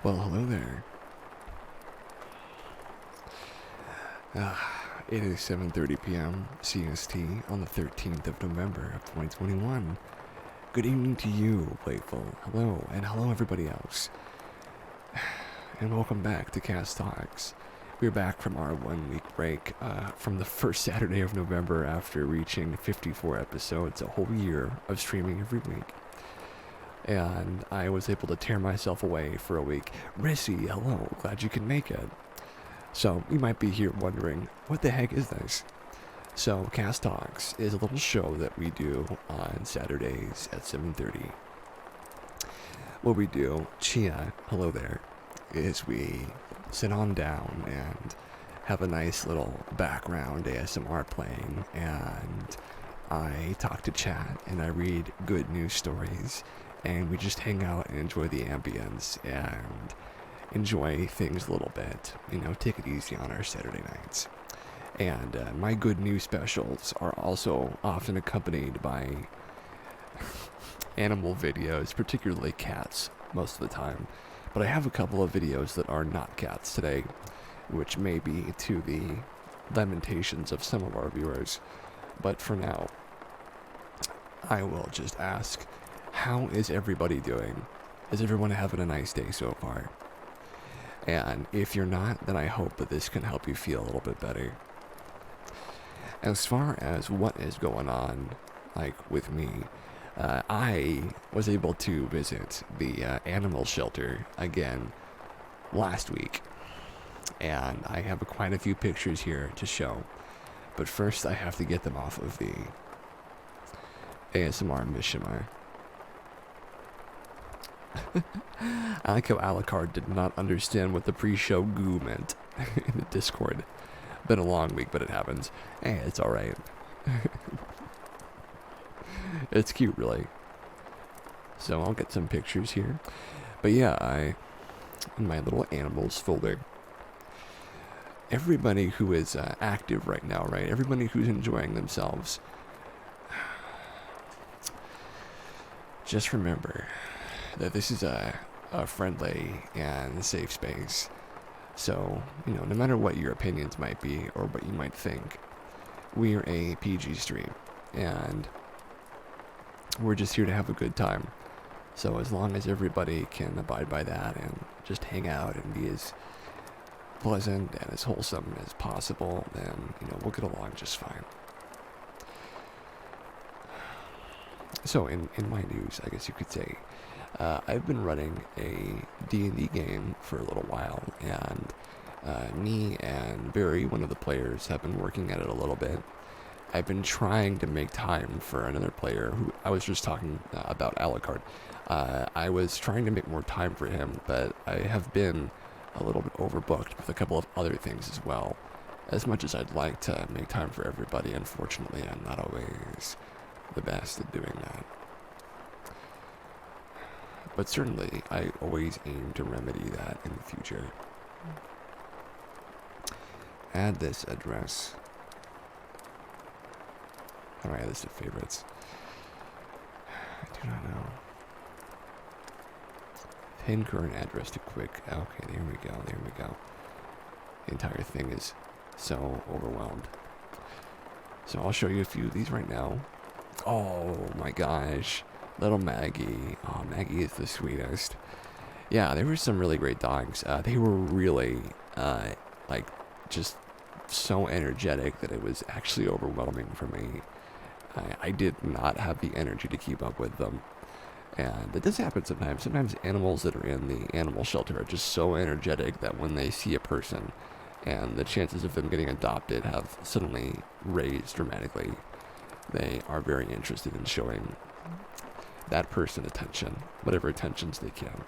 Well, hello there. It is 7:30 p.m. CST on the 13th of November of 2021. Good evening to you, Playful. Hello, and hello everybody else. And welcome back to Cast Talks. We're back from our 1 week break from the first Saturday of November after reaching 54 episodes, a whole year of streaming every week. And I was able to tear myself away for a week. Rissy, hello, glad you can make it. So, you might be here wondering, what the heck is this? So, Cast Talks is a little show that we do on Saturdays at 7:30. What we do, Chia, hello there, is we sit on down and have a nice little background ASMR playing, and I talk to chat and I read good news stories, and we just hang out and enjoy the ambience and enjoy things a little bit, take it easy on our Saturday nights. And my good news specials are also often accompanied by animal videos, particularly cats, most of the time. But I have a couple of videos that are not cats today, which may be to the lamentations of some of our viewers. But for now, I will just ask, how is everybody doing? Is everyone having a nice day so far? And if you're not, then I hope that this can help you feel a little bit better. As far as what is going on, with me, I was able to visit the animal shelter again last week. And I have quite a few pictures here to show. But first I have to get them off of the ASMR Mishima. I like how Alucard did not understand what the pre-show goo meant in the Discord. Been a long week, but it happens. Hey, it's alright. It's cute, really. So I'll get some pictures here. But yeah, in my little animals folder, everybody who is active right now, right? Everybody who's enjoying themselves, just remember that this is a friendly and safe space. So, no matter what your opinions might be or what you might think, we're a PG stream, and we're just here to have a good time. So as long as everybody can abide by that and just hang out and be as pleasant and as wholesome as possible, then, we'll get along just fine. So in my news, I guess you could say, I've been running a D&D game for a little while, and me and Barry, one of the players, have been working at it a little bit. I've been trying to make time for another player who I was just talking about, Alucard. I was trying to make more time for him, but I have been a little bit overbooked with a couple of other things as well. As much as I'd like to make time for everybody, unfortunately, I'm not always the best at doing that. But certainly, I always aim to remedy that in the future. Add this address. How do I add this to favorites? I do not know. Pin current address to quick. Okay, there we go. The entire thing is so overwhelmed. So I'll show you a few of these right now. Oh my gosh. Little Maggie. Oh, Maggie is the sweetest. Yeah, there were some really great dogs. They were really, just so energetic that it was actually overwhelming for me. I did not have the energy to keep up with them. And it does happen sometimes. Sometimes animals that are in the animal shelter are just so energetic that when they see a person, and the chances of them getting adopted have suddenly raised dramatically, they are very interested in showing that person attention, whatever attentions they can.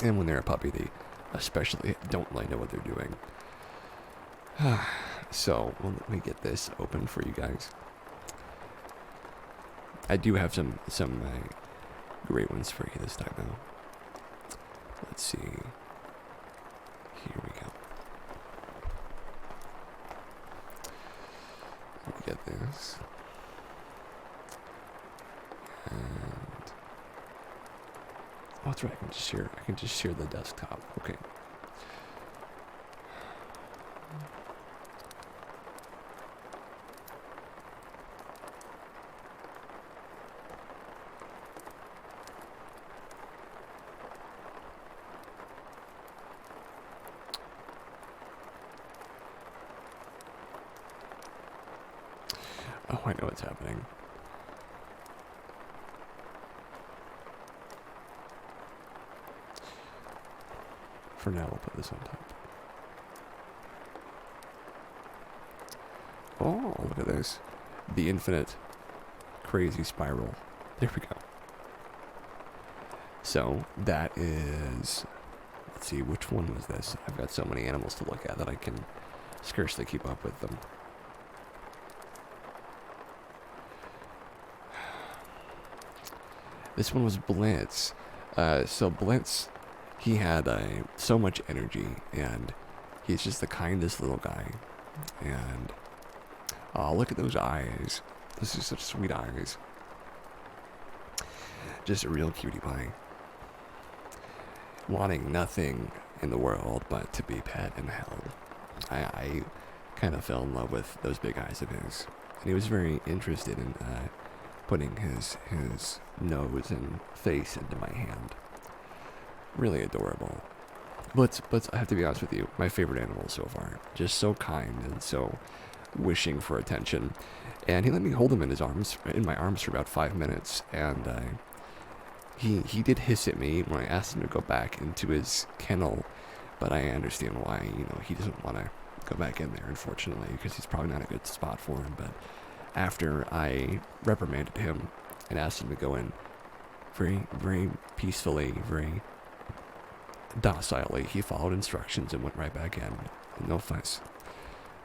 And when they're a puppy, they especially don't really know what they're doing. So, let me get this open for you guys. I do have some great ones for you this time, though. Let's see. Here we go. Let me get this. And that's right. I can just share the desktop. Okay. Oh, I know what's happening. For now, we'll put this on top. Oh, look at this. The infinite crazy spiral. There we go. So, that is... Let's see, which one was this? I've got so many animals to look at that I can scarcely keep up with them. This one was Blitz. So Blitz, he had so much energy, and he's just the kindest little guy. And oh, look at those eyes. Those are such sweet eyes. Just a real cutie pie. Wanting nothing in the world but to be pet and held. I kind of fell in love with those big eyes of his. And he was very interested in putting his nose and face into my hand. Really adorable. But I have to be honest with you, my favorite animal so far. Just so kind and so wishing for attention. And he let me hold him in my arms for about 5 minutes. And he did hiss at me when I asked him to go back into his kennel. But I understand why, he doesn't want to go back in there, unfortunately, because he's probably not a good spot for him. But after I reprimanded him and asked him to go in very, very peacefully, very docilely, he followed instructions and went right back in. No fuss.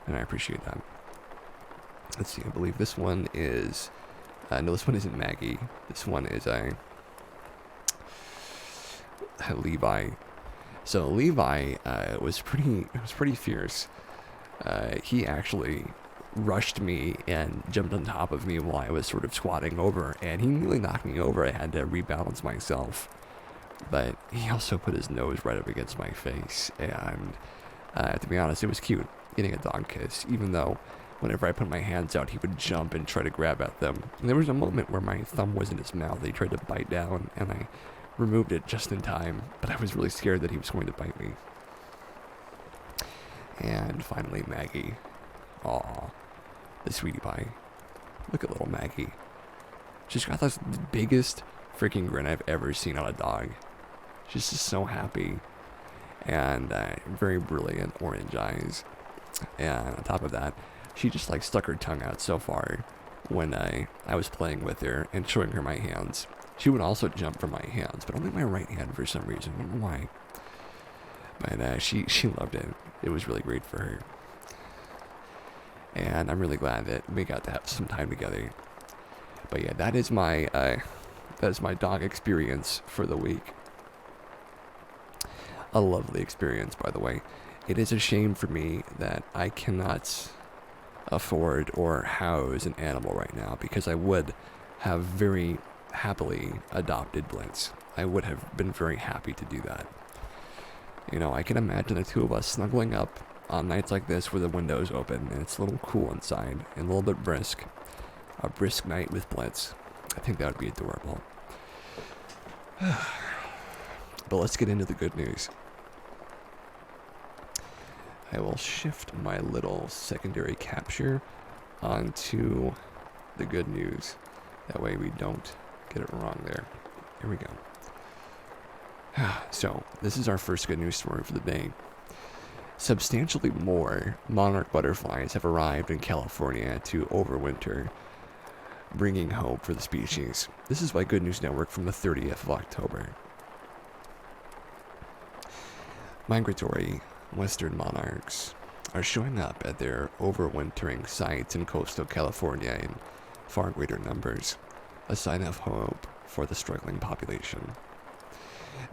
And I appreciate that. Let's see, I believe this one is... no, this one isn't Maggie. This one is Levi. So Levi was pretty fierce. He actually rushed me and jumped on top of me while I was sort of squatting over, and he nearly knocked me over. I had to rebalance myself, but he also put his nose right up against my face, and to be honest, it was cute getting a dog kiss, even though whenever I put my hands out, he would jump and try to grab at them. And there was a moment where my thumb was in his mouth. He tried to bite down, and I removed it just in time, but I was really scared that he was going to bite me. And finally, Maggie. Aw, the sweetie pie. Look at little Maggie. She's got the biggest freaking grin I've ever seen on a dog. She's just so happy. And very brilliant orange eyes. And on top of that, she just like stuck her tongue out so far when I was playing with her and showing her my hands. She would also jump for my hands, but only my right hand for some reason. I don't know why. But she loved it. It was really great for her. And I'm really glad that we got to have some time together. But yeah, that is my dog experience for the week. A lovely experience, by the way. It is a shame for me that I cannot afford or house an animal right now, because I would have very happily adopted Blitz. I would have been very happy to do that. I can imagine the two of us snuggling up on nights like this where the window's open and it's a little cool inside and a little bit brisk. A brisk night with Blitz. I think that would be adorable. But let's get into the good news. I will shift my little secondary capture onto the good news. That way we don't get it wrong there. Here we go. So, this is our first good news story for the day. Substantially more monarch butterflies have arrived in California to overwinter, bringing hope for the species. This is by Good News Network from the 30th of October. Migratory western monarchs are showing up at their overwintering sites in coastal California in far greater numbers, a sign of hope for the struggling population.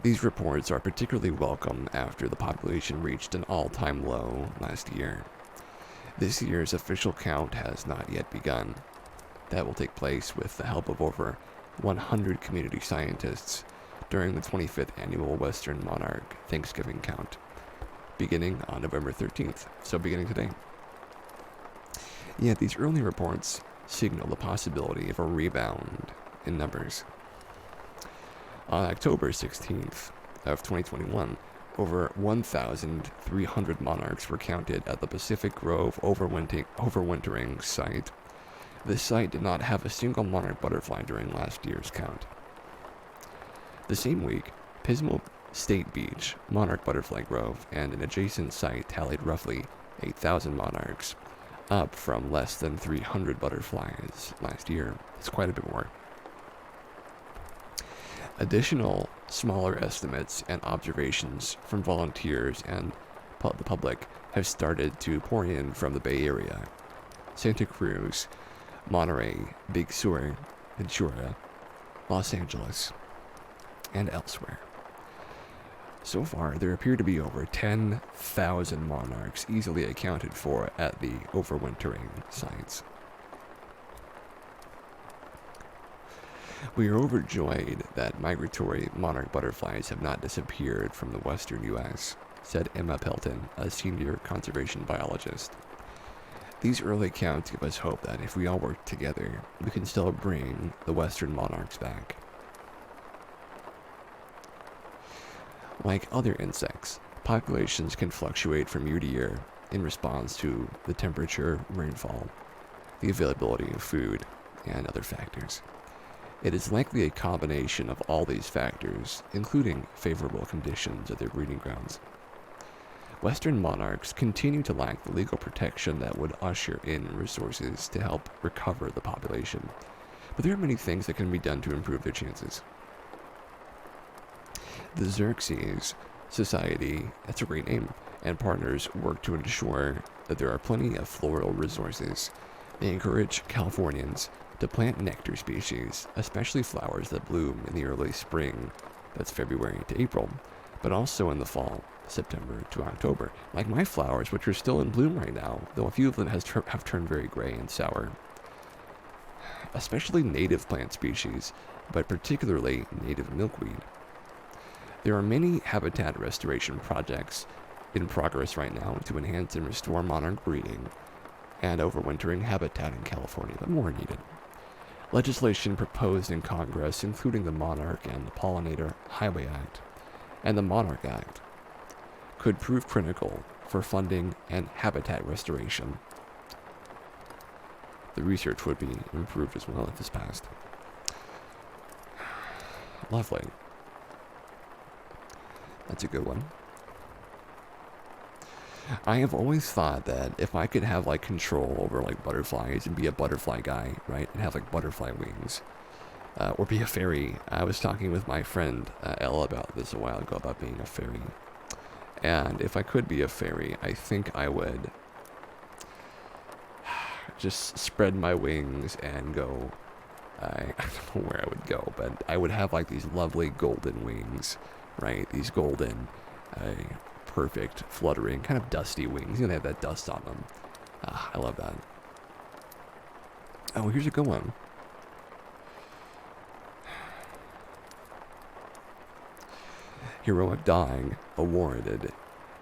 These reports are particularly welcome after the population reached an all-time low last year. This year's official count has not yet begun. That will take place with the help of over 100 community scientists during the 25th annual Western Monarch Thanksgiving count, beginning on November 13th, so beginning today. Yet these early reports signal the possibility of a rebound in numbers. On October 16th of 2021, over 1,300 monarchs were counted at the Pacific Grove overwintering site. The site did not have a single monarch butterfly during last year's count. The same week, Pismo State Beach, Monarch Butterfly Grove, and an adjacent site tallied roughly 8,000 monarchs, up from less than 300 butterflies last year. It's quite a bit more. Additional smaller estimates and observations from volunteers and the public have started to pour in from the Bay Area, Santa Cruz, Monterey, Big Sur, Ventura, Los Angeles, and elsewhere. So far, there appear to be over 10,000 monarchs easily accounted for at the overwintering sites. We are overjoyed that migratory monarch butterflies have not disappeared from the western U.S., said Emma Pelton, a senior conservation biologist. These early counts give us hope that if we all work together, we can still bring the western monarchs back. Like other insects, populations can fluctuate from year to year in response to the temperature, rainfall, the availability of food, and other factors. It is likely a combination of all these factors, including favorable conditions at their breeding grounds. Western monarchs continue to lack the legal protection that would usher in resources to help recover the population, but there are many things that can be done to improve their chances. The Xerxes Society, that's a great name, and partners work to ensure that there are plenty of floral resources. They encourage Californians to plant nectar species, especially flowers that bloom in the early spring, that's February to April, but also in the fall, September to October, like my flowers, which are still in bloom right now, though a few of them have turned very gray and sour. Especially native plant species, but particularly native milkweed. There are many habitat restoration projects in progress right now to enhance and restore monarch breeding and overwintering habitat in California, but more are needed. Legislation proposed in Congress, including the Monarch and the Pollinator Highway Act and the Monarch Act, could prove critical for funding and habitat restoration. The research would be improved as well if this passed. Lovely. That's a good one. I have always thought that if I could have like control over like butterflies and be a butterfly guy, right, and have like butterfly wings, or be a fairy. I was talking with my friend Ella about this a while ago about being a fairy, and if I could be a fairy, I think I would just spread my wings and go. I don't know where I would go, but I would have like these lovely golden wings, right? These golden, perfect, fluttering, kind of dusty wings. You know, they have that dust on them. I love that. Oh, here's a good one. Heroic Dog awarded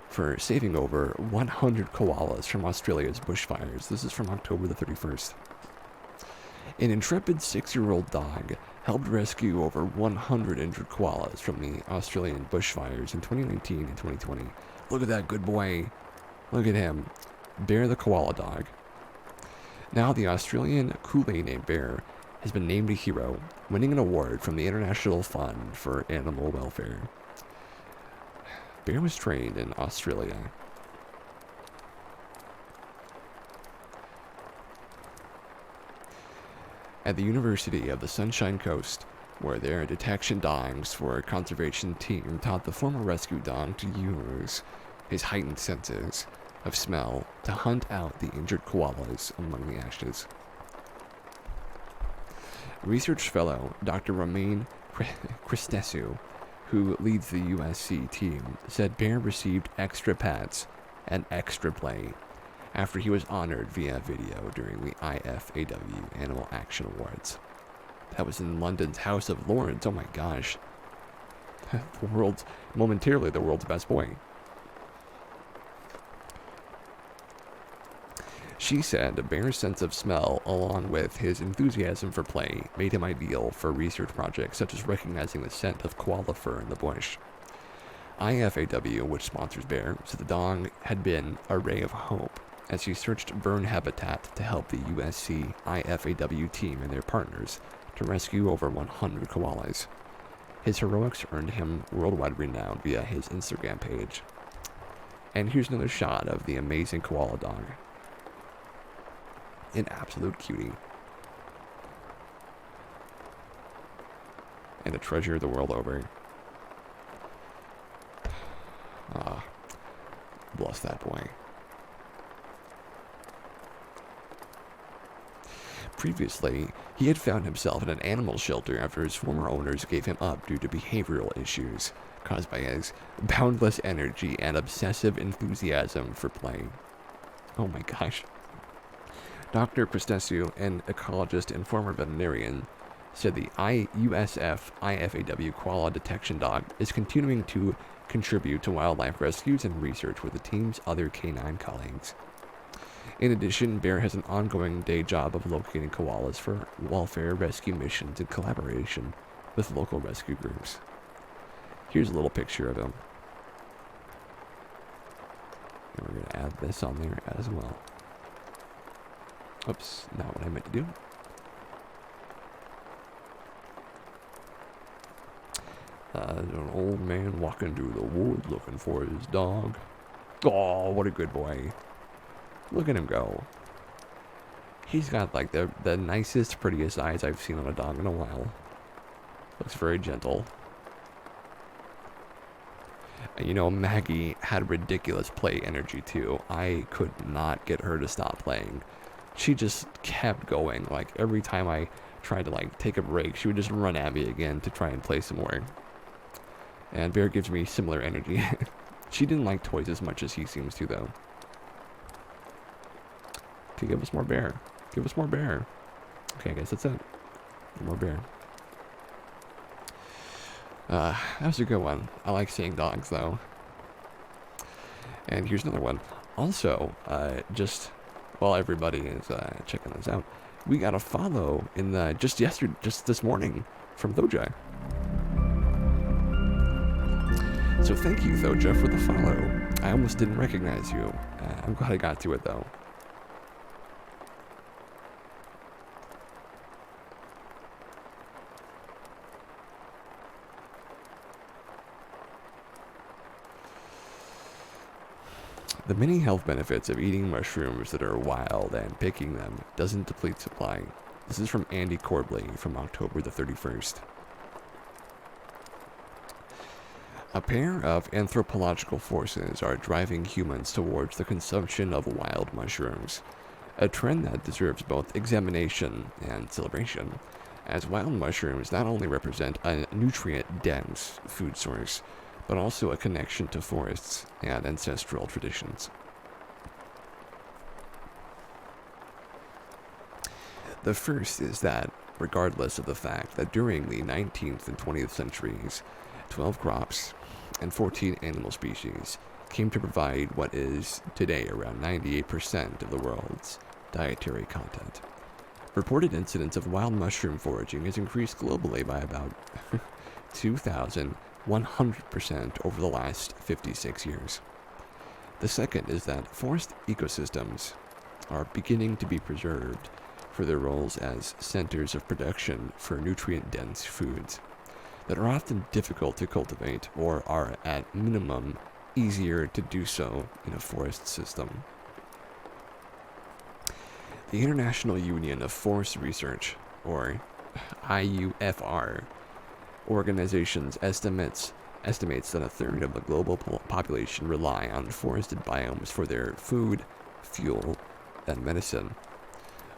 for saving over 100 koalas from Australia's bushfires. This is from October the 31st. An intrepid 6-year-old dog helped rescue over 100 injured koalas from the Australian bushfires in 2019 and 2020. Look at that good boy. Look at him. Bear the koala dog. Now the Australian Kool-Aid named Bear has been named a hero, winning an award from the International Fund for Animal Welfare. Bear was trained in Australia. At the University of the Sunshine Coast, where their detection dogs for a conservation team taught the former rescue dog to use his heightened senses of smell to hunt out the injured koalas among the ashes. Research fellow Dr. Romain Christesu, who leads the USC team, said Bear received extra pats and extra play after he was honored via video during the IFAW Animal Action Awards. That was in London's House of Lords. Oh my gosh. momentarily the world's best boy. She said Bear's sense of smell, along with his enthusiasm for play, made him ideal for research projects such as recognizing the scent of koala fur in the bush. IFAW, which sponsors Bear, said the dog had been a ray of hope as he searched burn habitat to help the USC IFAW team and their partners to rescue over 100 koalas. His heroics earned him worldwide renown via his Instagram page. And here's another shot of the amazing koala dog. An absolute cutie. And a treasure the world over. Ah, bless that boy. Previously, he had found himself in an animal shelter after his former owners gave him up due to behavioral issues caused by his boundless energy and obsessive enthusiasm for play. Oh my gosh. Dr. Christescu, an ecologist and former veterinarian, said the USF IFAW koala detection dog is continuing to contribute to wildlife rescues and research with the team's other canine colleagues. In addition, Bear has an ongoing day job of locating koalas for welfare rescue missions in collaboration with local rescue groups. Here's a little picture of him. And we're going to add this on there as well. Oops, not what I meant to do. There's an old man walking through the woods looking for his dog. Oh, what a good boy. Look at him go. He's got like the nicest, prettiest eyes I've seen on a dog in a while. Looks very gentle. And you know, Maggie had ridiculous play energy too. I could not get her to stop playing. She just kept going. Like every time I tried to like take a break, she would just run at me again to try and play some more. And Bear gives me similar energy. She didn't like toys as much as he seems to, though. Okay, give us more Bear. Give us more Bear. Okay, I guess that's it. More Bear. That was a good one. I like seeing dogs, though. And here's another one. Also, just while everybody is checking this out, we got a follow in the just this morning from Thoja. So thank you, Thoja, for the follow. I almost didn't recognize you. I'm glad I got to it, though. The many health benefits of eating mushrooms that are wild and picking them doesn't deplete supply. This is from Andy Corbley from October the 31st. A pair of anthropological forces are driving humans towards the consumption of wild mushrooms, a trend that deserves both examination and celebration, as wild mushrooms not only represent a nutrient-dense food source, but also a connection to forests and ancestral traditions. The first is that, regardless of the fact that during the 19th and 20th centuries, 12 crops and 14 animal species came to provide what is today around 98% of the world's dietary content. Reported incidence of wild mushroom foraging has increased globally by about 2,100% over the last 56 years. The second is that forest ecosystems are beginning to be preserved for their roles as centers of production for nutrient-dense foods that are often difficult to cultivate or are at minimum easier to do so in a forest system. The International Union of Forest Research, or IUFR, organizations estimates that a third of the global population rely on forested biomes for their food, fuel, and medicine.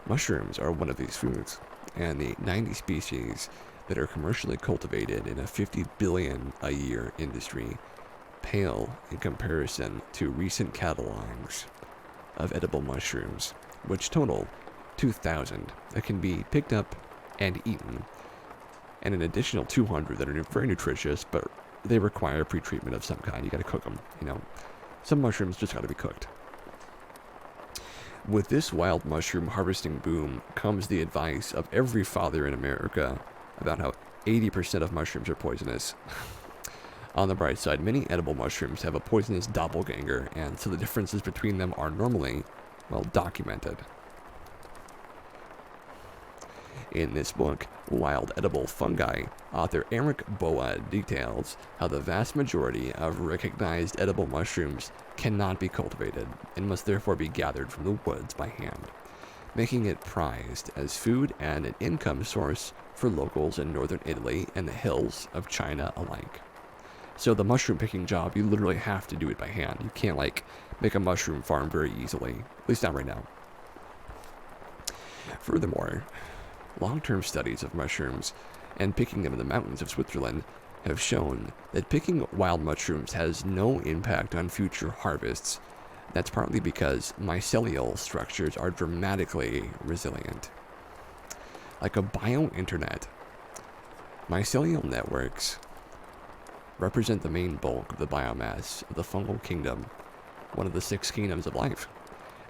Mushrooms are one of these foods, and the 90 species that are commercially cultivated in a 50 billion a year industry pale in comparison to recent catalogs of edible mushrooms, which total 2,000 that can be picked up and eaten, and an additional 200 that are very nutritious but they require pre-treatment of some kind. You got to cook them, you know. Some mushrooms just got to be cooked. With this wild mushroom harvesting boom comes the advice of every father in America about how 80% of mushrooms are poisonous. On the bright side, many edible mushrooms have a poisonous doppelganger, and so the differences between them are normally, well, documented. In this book, Wild Edible Fungi, author Eric Boa details how the vast majority of recognized edible mushrooms cannot be cultivated and must therefore be gathered from the woods by hand, making it prized as food and an income source for locals in northern Italy and the hills of China alike. So the mushroom picking job, you literally have to do it by hand. You can't, like, make a mushroom farm very easily, at least not right now. Furthermore, long-term studies of mushrooms and picking them in the mountains of Switzerland have shown that picking wild mushrooms has no impact on future harvests. That's partly because mycelial structures are dramatically resilient. Like a bio-internet, mycelial networks represent the main bulk of the biomass of the fungal kingdom, one of the 6 kingdoms of life.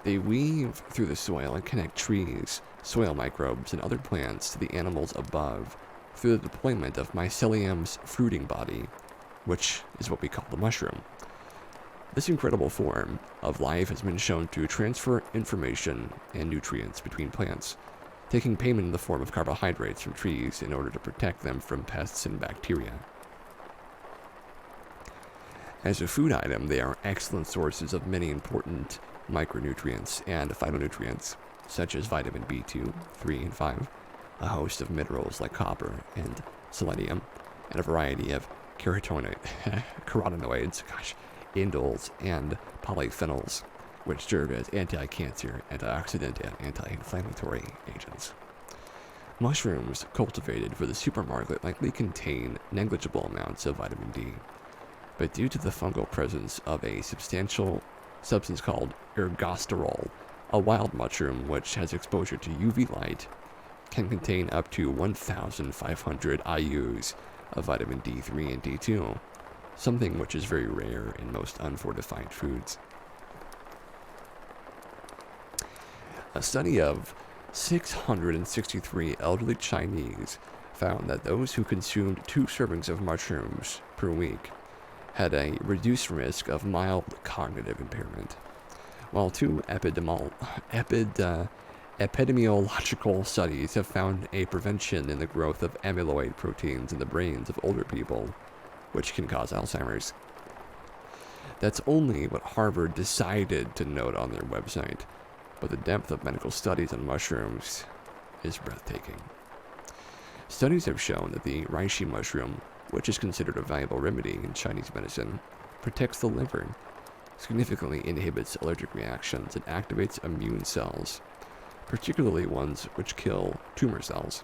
They weave through the soil and connect trees, soil microbes, and other plants to the animals above through the deployment of mycelium's fruiting body, which is what we call the mushroom. This incredible form of life has been shown to transfer information and nutrients between plants, taking payment in the form of carbohydrates from trees in order to protect them from pests and bacteria. As a food item, they are excellent sources of many important micronutrients and phytonutrients, such as vitamin B2, 3, and 5, a host of minerals like copper and selenium, and a variety of carotenoids, indoles, and polyphenols, which serve as anti-cancer, antioxidant, and anti-inflammatory agents. Mushrooms cultivated for the supermarket likely contain negligible amounts of vitamin D, but due to the fungal presence of a substantial substance called ergosterol, a wild mushroom which has exposure to UV light can contain up to 1,500 IUs of vitamin D3 and D2, something which is very rare in most unfortified foods. A study of 663 elderly Chinese found that those who consumed 2 servings of mushrooms per week had a reduced risk of mild cognitive impairment, while 2 epidemiological studies have found a prevention in the growth of amyloid proteins in the brains of older people, which can cause Alzheimer's. That's only what Harvard decided to note on their website, but the depth of medical studies on mushrooms is breathtaking. Studies have shown that the reishi mushroom, which is considered a valuable remedy in Chinese medicine, protects the liver, significantly inhibits allergic reactions, and activates immune cells, particularly ones which kill tumor cells.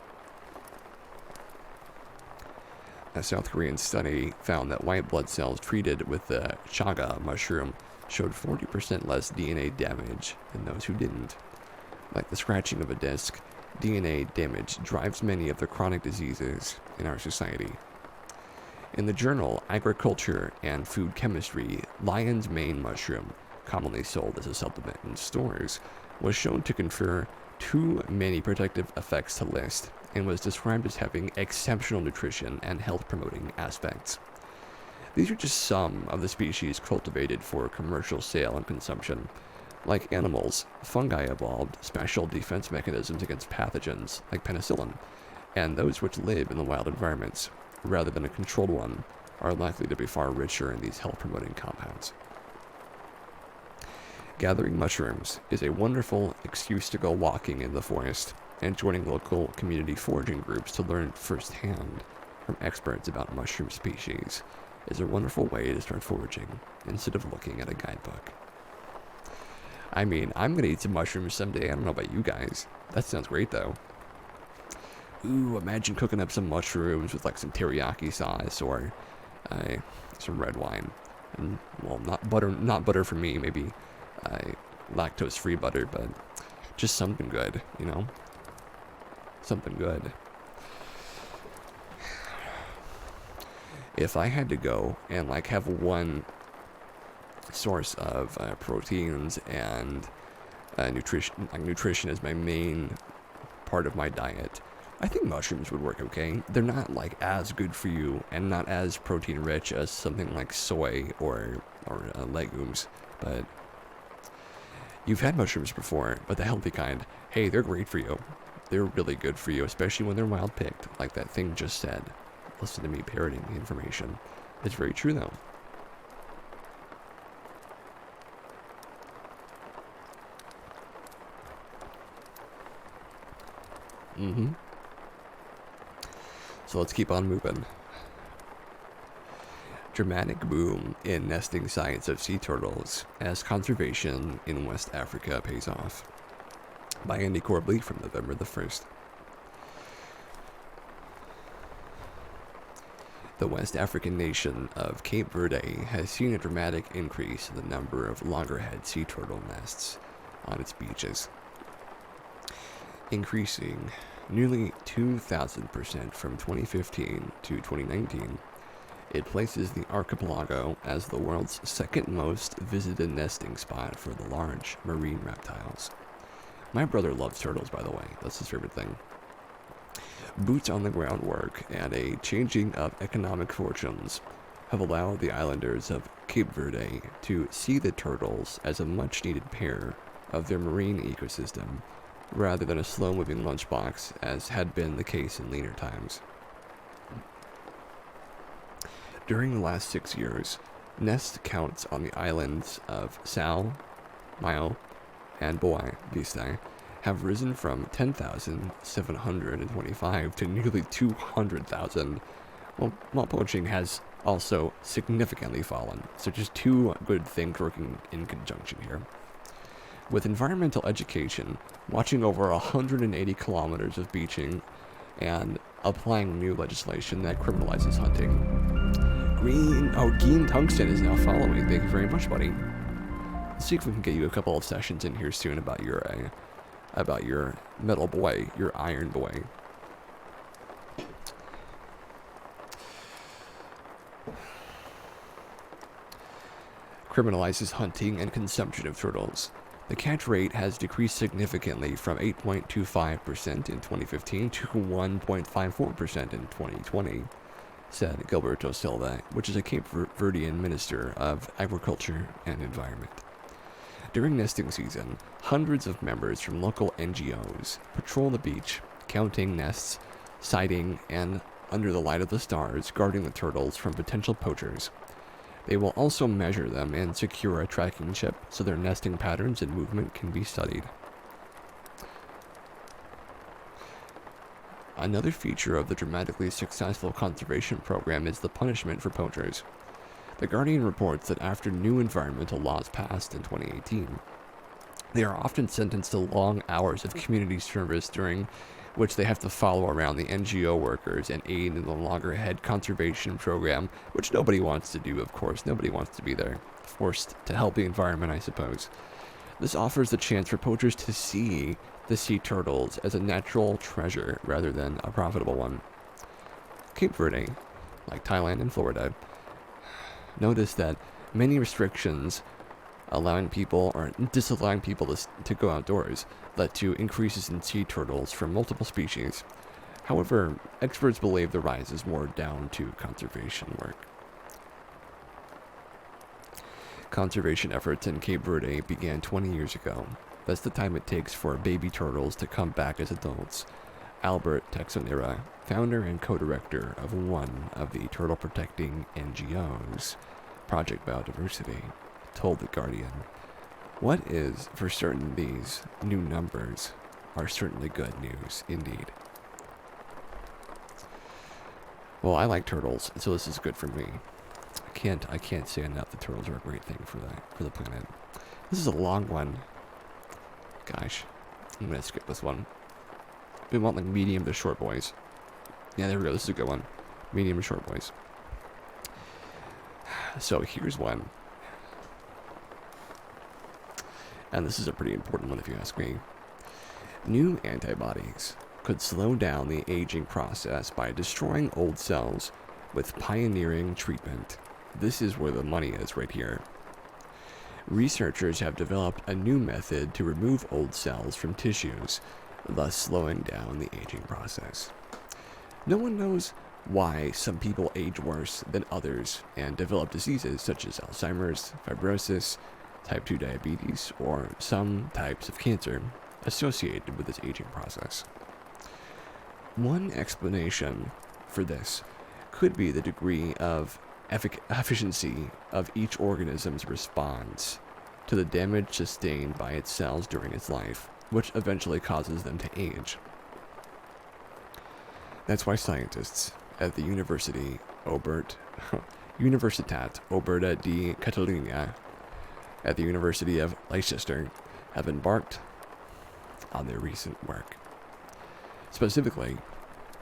A South Korean study found that white blood cells treated with the chaga mushroom showed 40% less DNA damage than those who didn't. Like the scratching of a disc, DNA damage drives many of the chronic diseases in our society. In the journal Agriculture and Food Chemistry, lion's mane mushroom, commonly sold as a supplement in stores, was shown to confer too many protective effects to list, and was described as having exceptional nutrition and health-promoting aspects. These are just some of the species cultivated for commercial sale and consumption. Like animals, fungi evolved special defense mechanisms against pathogens like penicillin, and those which live in the wild environments, rather than a controlled one, are likely to be far richer in these health-promoting compounds. Gathering mushrooms is a wonderful excuse to go walking in the forest, and joining local community foraging groups to learn firsthand from experts about mushroom species is a wonderful way to start foraging instead of looking at a guidebook. I mean, I'm gonna eat some mushrooms someday. I don't know about you guys. That sounds great though. Ooh, imagine cooking up some mushrooms with like some teriyaki sauce or some red wine. And, well, not butter for me, maybe lactose-free butter, but just something good, you know? Something good. if I had to go and like have one source of proteins and nutrition as my main part of my diet, I think mushrooms would work okay. They're not like as good for you and not as protein rich as something like soy or legumes, but you've had mushrooms before, but the healthy kind, hey, they're great for you. They're really good for you, especially when they're wild picked, like that thing just said. Listen to me parroting the information. It's very true though. So let's keep on moving. Dramatic boom in nesting sites of sea turtles as conservation in West Africa pays off. By Andy Corbley from November the 1st. The West African nation of Cape Verde has seen a dramatic increase in the number of loggerhead sea turtle nests on its beaches, increasing nearly 2,000% from 2015 to 2019. It places the archipelago as the world's second most visited nesting spot for the large marine reptiles. My brother loves turtles, by the way. That's his favorite thing. Boots on the ground work and a changing of economic fortunes have allowed the islanders of Cape Verde to see the turtles as a much-needed pair of their marine ecosystem, rather than a slow-moving lunchbox, as had been the case in leaner times. During the last 6 years, nest counts on the islands of Sal, Maio, and Boa Vista have risen from 10,725 to nearly 200,000, while poaching has also significantly fallen. So just two good things working in conjunction here. With environmental education, watching over 180 kilometers of beaching, and applying new legislation that criminalizes hunting. Geen Tungsten is now following. Thank you very much, buddy. Let's see if we can get you a couple of sessions in here soon about your metal boy, your iron boy. Criminalizes hunting and consumption of turtles. The catch rate has decreased significantly from 8.25% in 2015 to 1.54% in 2020, said Gilberto Silva, which is a Cape Verdean Minister of Agriculture and Environment. During nesting season, hundreds of members from local NGOs patrol the beach, counting nests, sighting, and, under the light of the stars, guarding the turtles from potential poachers. They will also measure them and secure a tracking chip so their nesting patterns and movement can be studied. Another feature of the dramatically successful conservation program is the punishment for poachers. The Guardian reports that after new environmental laws passed in 2018, they are often sentenced to long hours of community service during which they have to follow around the NGO workers and aid in the loggerhead conservation program, which nobody wants to do, of course. Nobody wants to be there, forced to help the environment, I suppose. This offers the chance for poachers to see the sea turtles as a natural treasure rather than a profitable one. Cape Verde, like Thailand and Florida, noticed that many restrictions allowing people or disallowing people to go outdoors led to increases in sea turtles from multiple species. However, experts believe the rise is more down to conservation work. Conservation efforts in Cape Verde began 20 years ago. That's the time it takes for baby turtles to come back as adults. Albert Texonera, founder and co-director of one of the turtle protecting NGOs, Project Biodiversity, told The Guardian, "What is for certain these new numbers are certainly good news indeed." Well, I like turtles, so this is good for me. I can't say enough. The turtles are a great thing for the planet. This is a long one. Gosh, I'm gonna skip this one. We want like medium to short boys. Yeah, there we go. This is a good one. Medium to short boys. So here's one. And this is a pretty important one if you ask me. New antibodies could slow down the aging process by destroying old cells with pioneering treatment. This is where the money is right here. Researchers have developed a new method to remove old cells from tissues, thus slowing down the aging process. No one knows why some people age worse than others and develop diseases such as Alzheimer's, fibrosis, type 2 diabetes, or some types of cancer associated with this aging process. One explanation for this could be the degree of efficiency of each organism's response to the damage sustained by its cells during its life, which eventually causes them to age. That's why scientists at the Universitat Oberta di Catalunya at the University of Leicester have embarked on their recent work. Specifically,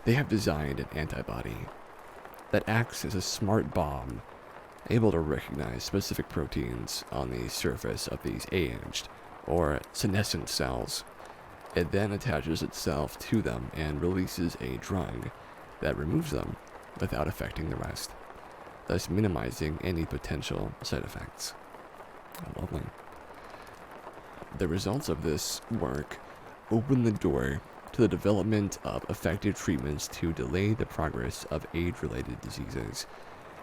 they have designed an antibody that acts as a smart bomb, able to recognize specific proteins on the surface of these aged or senescent cells. It then attaches itself to them and releases a drug that removes them without affecting the rest, thus minimizing any potential side effects. Lovely. The results of this work open the door to the development of effective treatments to delay the progress of age-related diseases,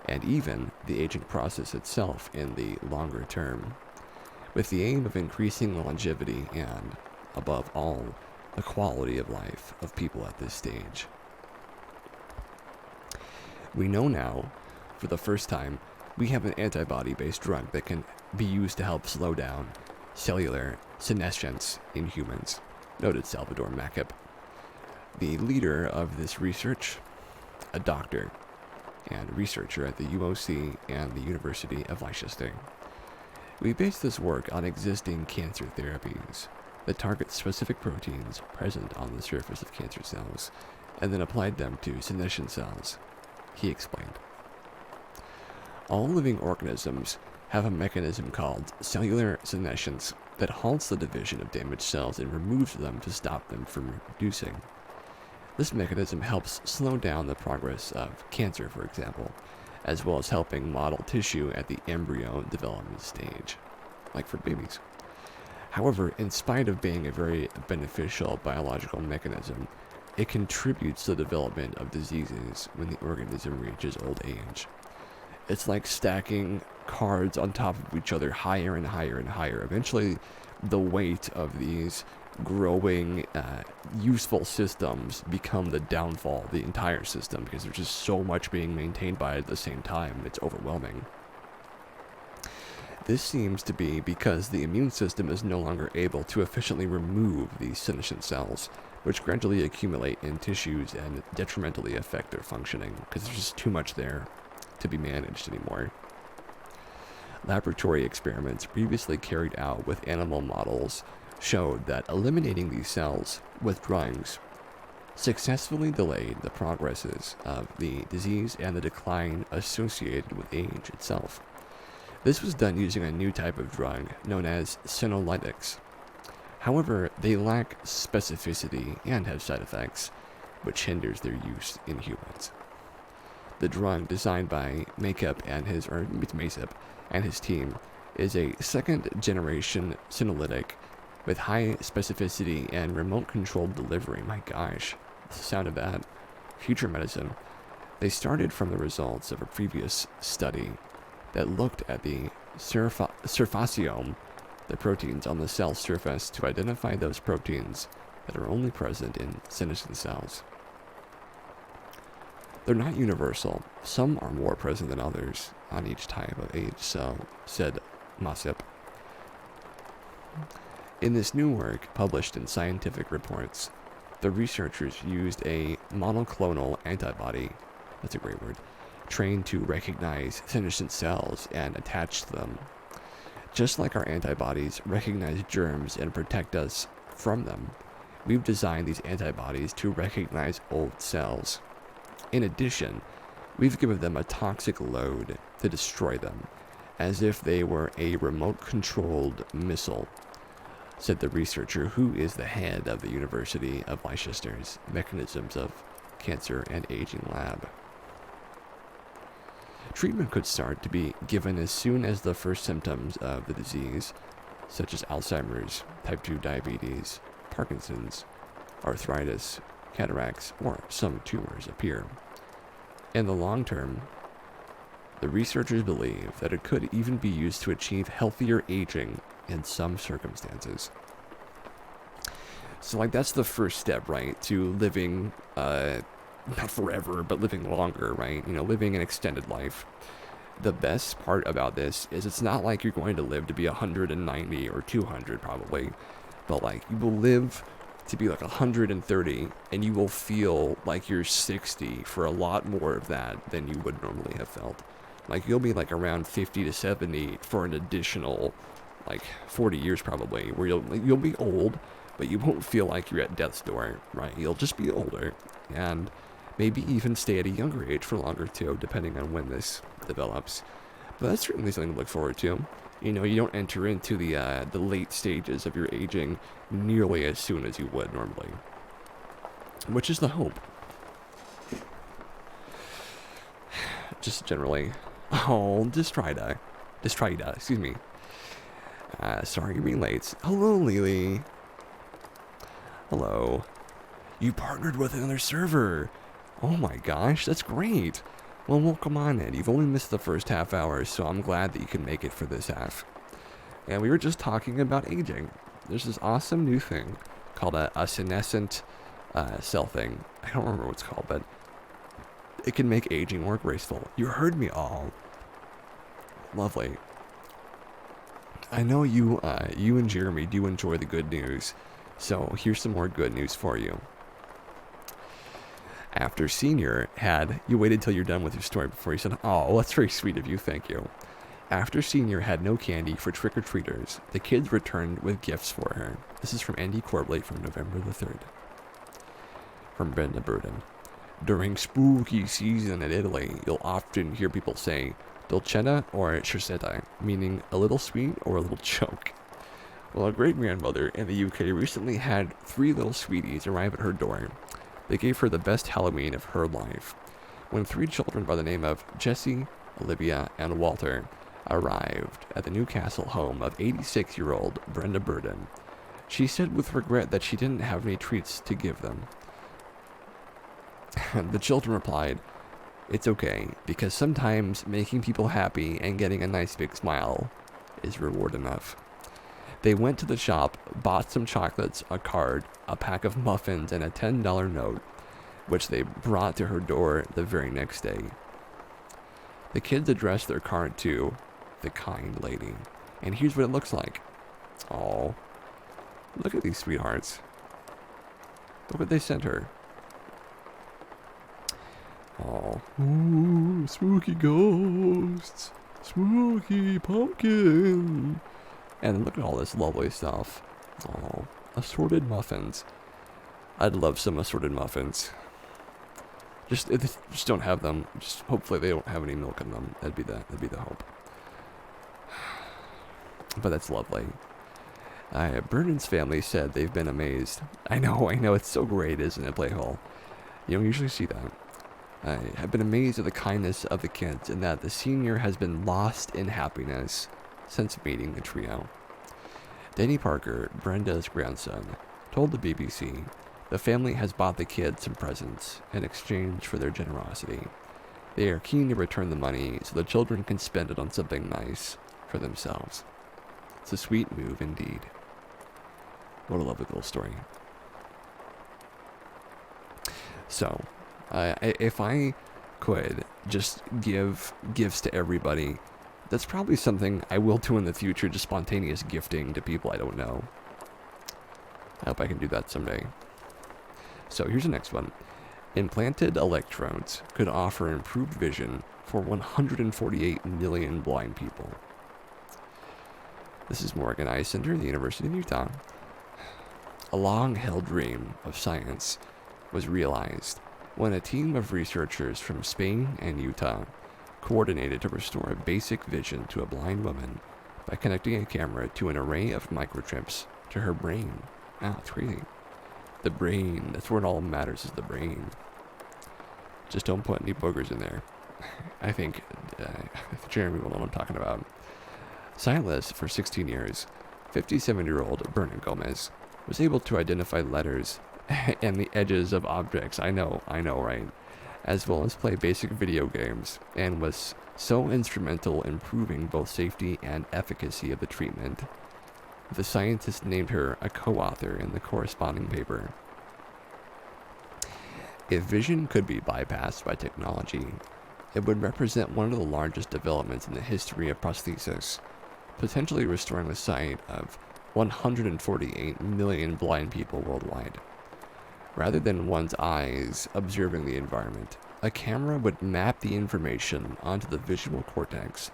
and even the aging process itself in the longer term, with the aim of increasing the longevity and, above all, the quality of life of people at this stage. We know now, for the first time, we have an antibody-based drug that can be used to help slow down cellular senescence in humans, noted Salvador Macap, the leader of this research, a doctor and researcher at the UOC and the University of Leicester. We based this work on existing cancer therapies that target specific proteins present on the surface of cancer cells, and then applied them to senescent cells, he explained. All living organisms have a mechanism called cellular senescence that halts the division of damaged cells and removes them to stop them from reproducing. This mechanism helps slow down the progress of cancer, for example, as well as helping model tissue at the embryo development stage, like for babies. However, in spite of being a very beneficial biological mechanism, it contributes to the development of diseases when the organism reaches old age. It's like stacking cards on top of each other higher and higher and higher. Eventually, the weight of these growing, useful systems become the downfall of the entire system because there's just so much being maintained by it at the same time. It's overwhelming. This seems to be because the immune system is no longer able to efficiently remove these senescent cells, which gradually accumulate in tissues and detrimentally affect their functioning because there's just too much there to be managed anymore. Laboratory experiments previously carried out with animal models showed that eliminating these cells with drugs successfully delayed the progresses of the disease and the decline associated with age itself. This was done using a new type of drug known as senolytics. However, they lack specificity and have side effects, which hinders their use in humans. The drug designed by Macap and his team is a second-generation senolytic with high specificity and remote-controlled delivery. My gosh, the sound of that. Future medicine. They started from the results of a previous study that looked at the surfaciome, the proteins on the cell surface, to identify those proteins that are only present in senescent cells. They're not universal. Some are more present than others on each type of age cell, said Macap. In this new work, published in Scientific Reports, the researchers used a monoclonal antibody, that's a great word, trained to recognize senescent cells and attach them. Just like our antibodies recognize germs and protect us from them, we've designed these antibodies to recognize old cells. In addition, we've given them a toxic load to destroy them, as if they were a remote-controlled missile, said the researcher who is the head of the University of Leicester's Mechanisms of Cancer and Aging Lab. Treatment could start to be given as soon as the first symptoms of the disease, such as Alzheimer's, type 2 diabetes, Parkinson's, arthritis, cataracts, or some tumors appear. In the long term, the researchers believe that it could even be used to achieve healthier aging in some circumstances. So, like, that's the first step, right, to living, not forever, but living longer, right? Living an extended life. The best part about this is it's not like you're going to live to be 190 or 200 probably, but like you will live to be like 130 and you will feel like you're 60 for a lot more of that than you would normally have felt. Like you'll be like around 50 to 70 for an additional like 40 years probably, where you'll be old, but you won't feel like you're at death's door, right? You'll just be older and maybe even stay at a younger age for longer too, depending on when this develops. But that's certainly something to look forward to. You don't enter into the late stages of your aging nearly as soon as you would normally, which is the hope. Just generally. Oh, Destrida, excuse me. Sorry, you're being late. Hello, Lily. Hello. You partnered with another server. Oh my gosh, that's great. Well, come on in. You've only missed the first half hour, so I'm glad that you can make it for this half. And we were just talking about aging. There's this awesome new thing called a senescent cell thing. I don't remember what it's called, but it can make aging more graceful. You heard me all. Lovely. I know you and Jeremy do enjoy the good news, so here's some more good news for you. After Senior you waited till you're done with your story before you said, oh, that's very sweet of you, thank you. After Senior had no candy for trick-or-treaters, the kids returned with gifts for her. This is from Andy Corbley from November the 3rd. From Brenda Burden. During spooky season in Italy, you'll often hear people say dolcetta or chicetta, meaning a little sweet or a little choke. Well, a great-grandmother in the UK recently had 3 little sweeties arrive at her door. They gave her the best Halloween of her life. When 3 children by the name of Jessie, Olivia, and Walter arrived at the Newcastle home of 86-year-old Brenda Burden, she said with regret that she didn't have any treats to give them. The children replied, "It's okay, because sometimes making people happy and getting a nice big smile is reward enough." They went to the shop, bought some chocolates, a card, a pack of muffins, and a $10 note, which they brought to her door the very next day. The kids addressed their card to the kind lady, and here's what it looks like. Oh, look at these sweethearts. Look what they sent her. Oh, ooh, spooky ghosts, spooky pumpkin. And look at all this lovely stuff. Oh, assorted muffins. I'd love some assorted muffins. Just don't have them. Just hopefully they don't have any milk in them. That'd be the hope. But that's lovely. Burnham's family said they've been amazed. I know. It's so great, isn't it, Playhole? You don't usually see that. I have been amazed at the kindness of the kids and that the senior has been lost in happiness since meeting the trio. Danny Parker, Brenda's grandson, told the BBC the family has bought the kids some presents in exchange for their generosity. They are keen to return the money so the children can spend it on something nice for themselves. It's a sweet move indeed. What a lovely little story. So, if I could just give gifts to everybody, that's probably something I will do in the future, just spontaneous gifting to people I don't know. I hope I can do that someday. So here's the next one. Implanted electrodes could offer improved vision for 148 million blind people. This is Morgan Eye Center at the University of Utah. A long-held dream of science was realized when a team of researchers from Spain and Utah coordinated to restore basic vision to a blind woman by connecting a camera to an array of microchips to her brain. Wow, it's crazy. The brain, that's where it all matters, is the brain. Just don't put any boogers in there. I think Jeremy will know what I'm talking about. Sightless for 16 years, 57-year-old Bernard Gomez was able to identify letters and the edges of objects, I know, right? As well as play basic video games, and was so instrumental in proving both safety and efficacy of the treatment. The scientist named her a co-author in the corresponding paper. If vision could be bypassed by technology, it would represent one of the largest developments in the history of prosthesis, potentially restoring the sight of 148 million blind people worldwide. Rather than one's eyes observing the environment, a camera would map the information onto the visual cortex,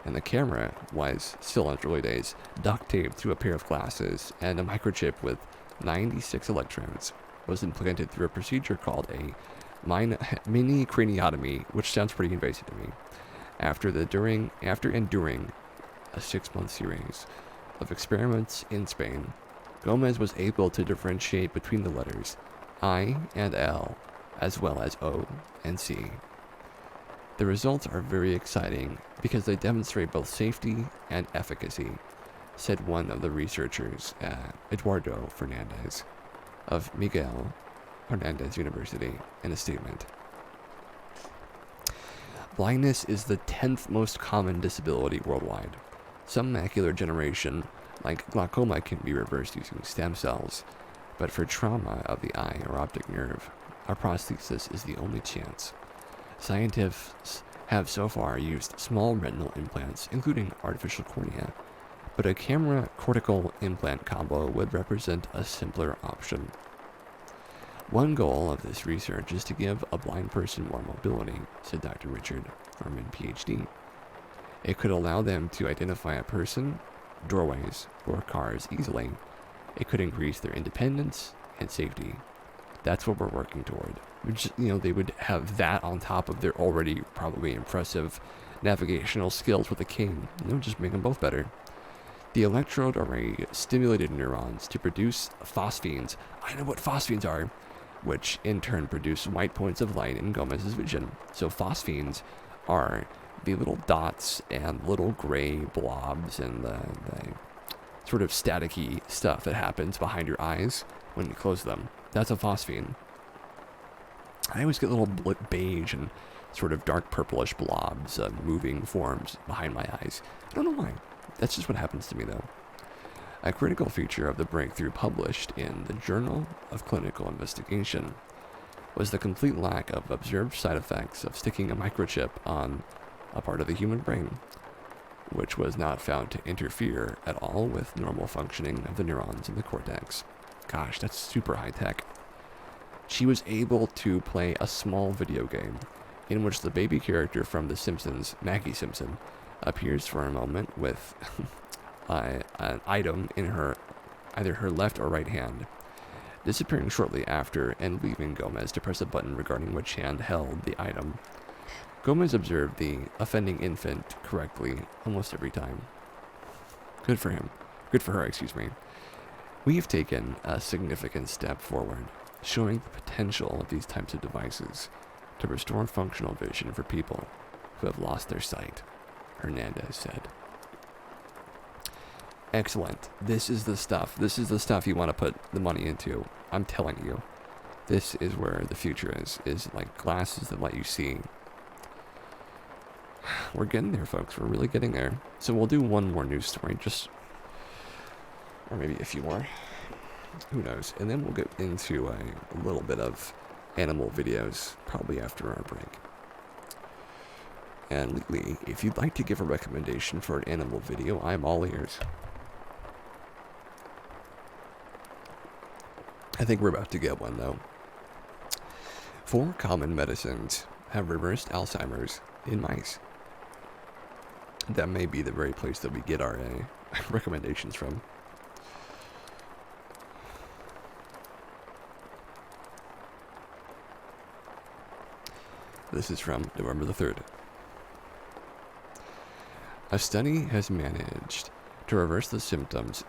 and the camera was, still in its early days, duct taped to a pair of glasses, and a microchip with 96 electrodes was implanted through a procedure called a mini craniotomy, which sounds pretty invasive to me. After enduring a 6-month series of experiments in Spain, Gomez was able to differentiate between the letters I and L, as well as O and C. The results are very exciting because they demonstrate both safety and efficacy, said one of the researchers, Eduardo Fernandez, of Miguel Hernandez University, in a statement. Blindness is the 10th most common disability worldwide. Some macular degeneration, like glaucoma, can be reversed using stem cells, but for trauma of the eye or optic nerve, a prosthesis is the only chance. Scientists have so far used small retinal implants, including artificial cornea, but a camera cortical implant combo would represent a simpler option. One goal of this research is to give a blind person more mobility, said Dr. Richard Furman, PhD. It could allow them to identify a person, doorways, or cars easily. It could increase their independence and safety. That's what we're working toward. They would have that on top of their already probably impressive navigational skills with a cane. Just make them both better. The electrode array stimulated neurons to produce phosphenes. I know what phosphenes are, which in turn produce white points of light in Gomez's vision. So phosphenes are the little dots and little gray blobs and the sort of staticky stuff that happens behind your eyes when you close them. That's a phosphene. I always get little beige and sort of dark purplish blobs, moving forms behind my eyes. I don't know why. That's just what happens to me, though. A critical feature of the breakthrough published in the Journal of Clinical Investigation was the complete lack of observed side effects of sticking a microchip on a part of the human brain, which was not found to interfere at all with normal functioning of the neurons in the cortex. Gosh, that's super high tech. She was able to play a small video game in which the baby character from The Simpsons, Maggie Simpson, appears for a moment with an item in either her left or right hand, disappearing shortly after and leaving Gomez to press a button regarding which hand held the item. Gomez observed the offending infant correctly almost every time. Good for him. Good for her, excuse me. We've taken a significant step forward, showing the potential of these types of devices to restore functional vision for people who have lost their sight, Hernandez said. Excellent. This is the stuff. This is the stuff you want to put the money into. I'm telling you. This is where the future is like glasses that let you see. We're getting there, folks. We're really getting there. So we'll do one more news story, or maybe a few more. Who knows? And then we'll get into a little bit of animal videos, probably after our break. And Lee, if you'd like to give a recommendation for an animal video, I'm all ears. I think we're about to get one, though. 4 common medicines have reversed Alzheimer's in mice. That may be the very place that we get our recommendations from. This is from November the 3rd. A study has managed to reverse the symptoms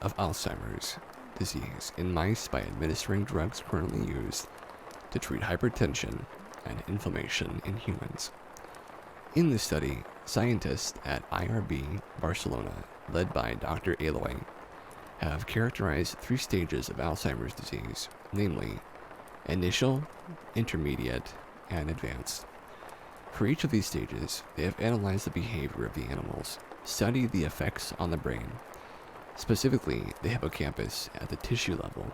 of Alzheimer's disease in mice by administering drugs currently used to treat hypertension and inflammation in humans. In this study, scientists at IRB Barcelona, led by Dr. Aloy, have characterized 3 stages of Alzheimer's disease, namely initial, intermediate, and advanced. For each of these stages, they have analyzed the behavior of the animals, studied the effects on the brain, specifically the hippocampus at the tissue level,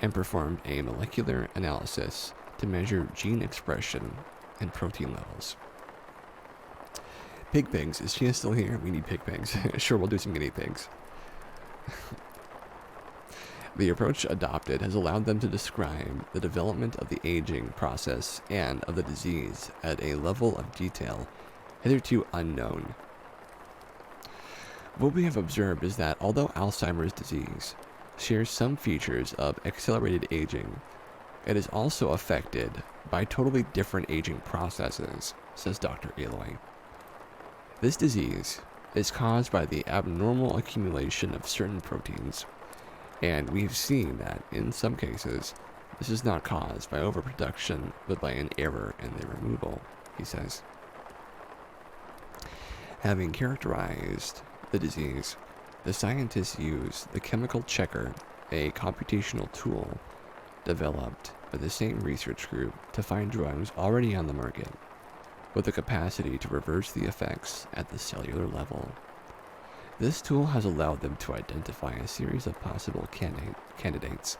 and performed a molecular analysis to measure gene expression and protein levels. Pig pigs, is Chia still here? We need pig pigs. Sure, we'll do some guinea pigs. The approach adopted has allowed them to describe the development of the aging process and of the disease at a level of detail hitherto unknown. What we have observed is that although Alzheimer's disease shares some features of accelerated aging, it is also affected by totally different aging processes, says Dr. Aloy. This disease is caused by the abnormal accumulation of certain proteins, and we've seen that in some cases, this is not caused by overproduction, but by an error in their removal, he says. Having characterized the disease, the scientists used the chemical checker, a computational tool developed by the same research group to find drugs already on the market, with the capacity to reverse the effects at the cellular level. This tool has allowed them to identify a series of possible candidates,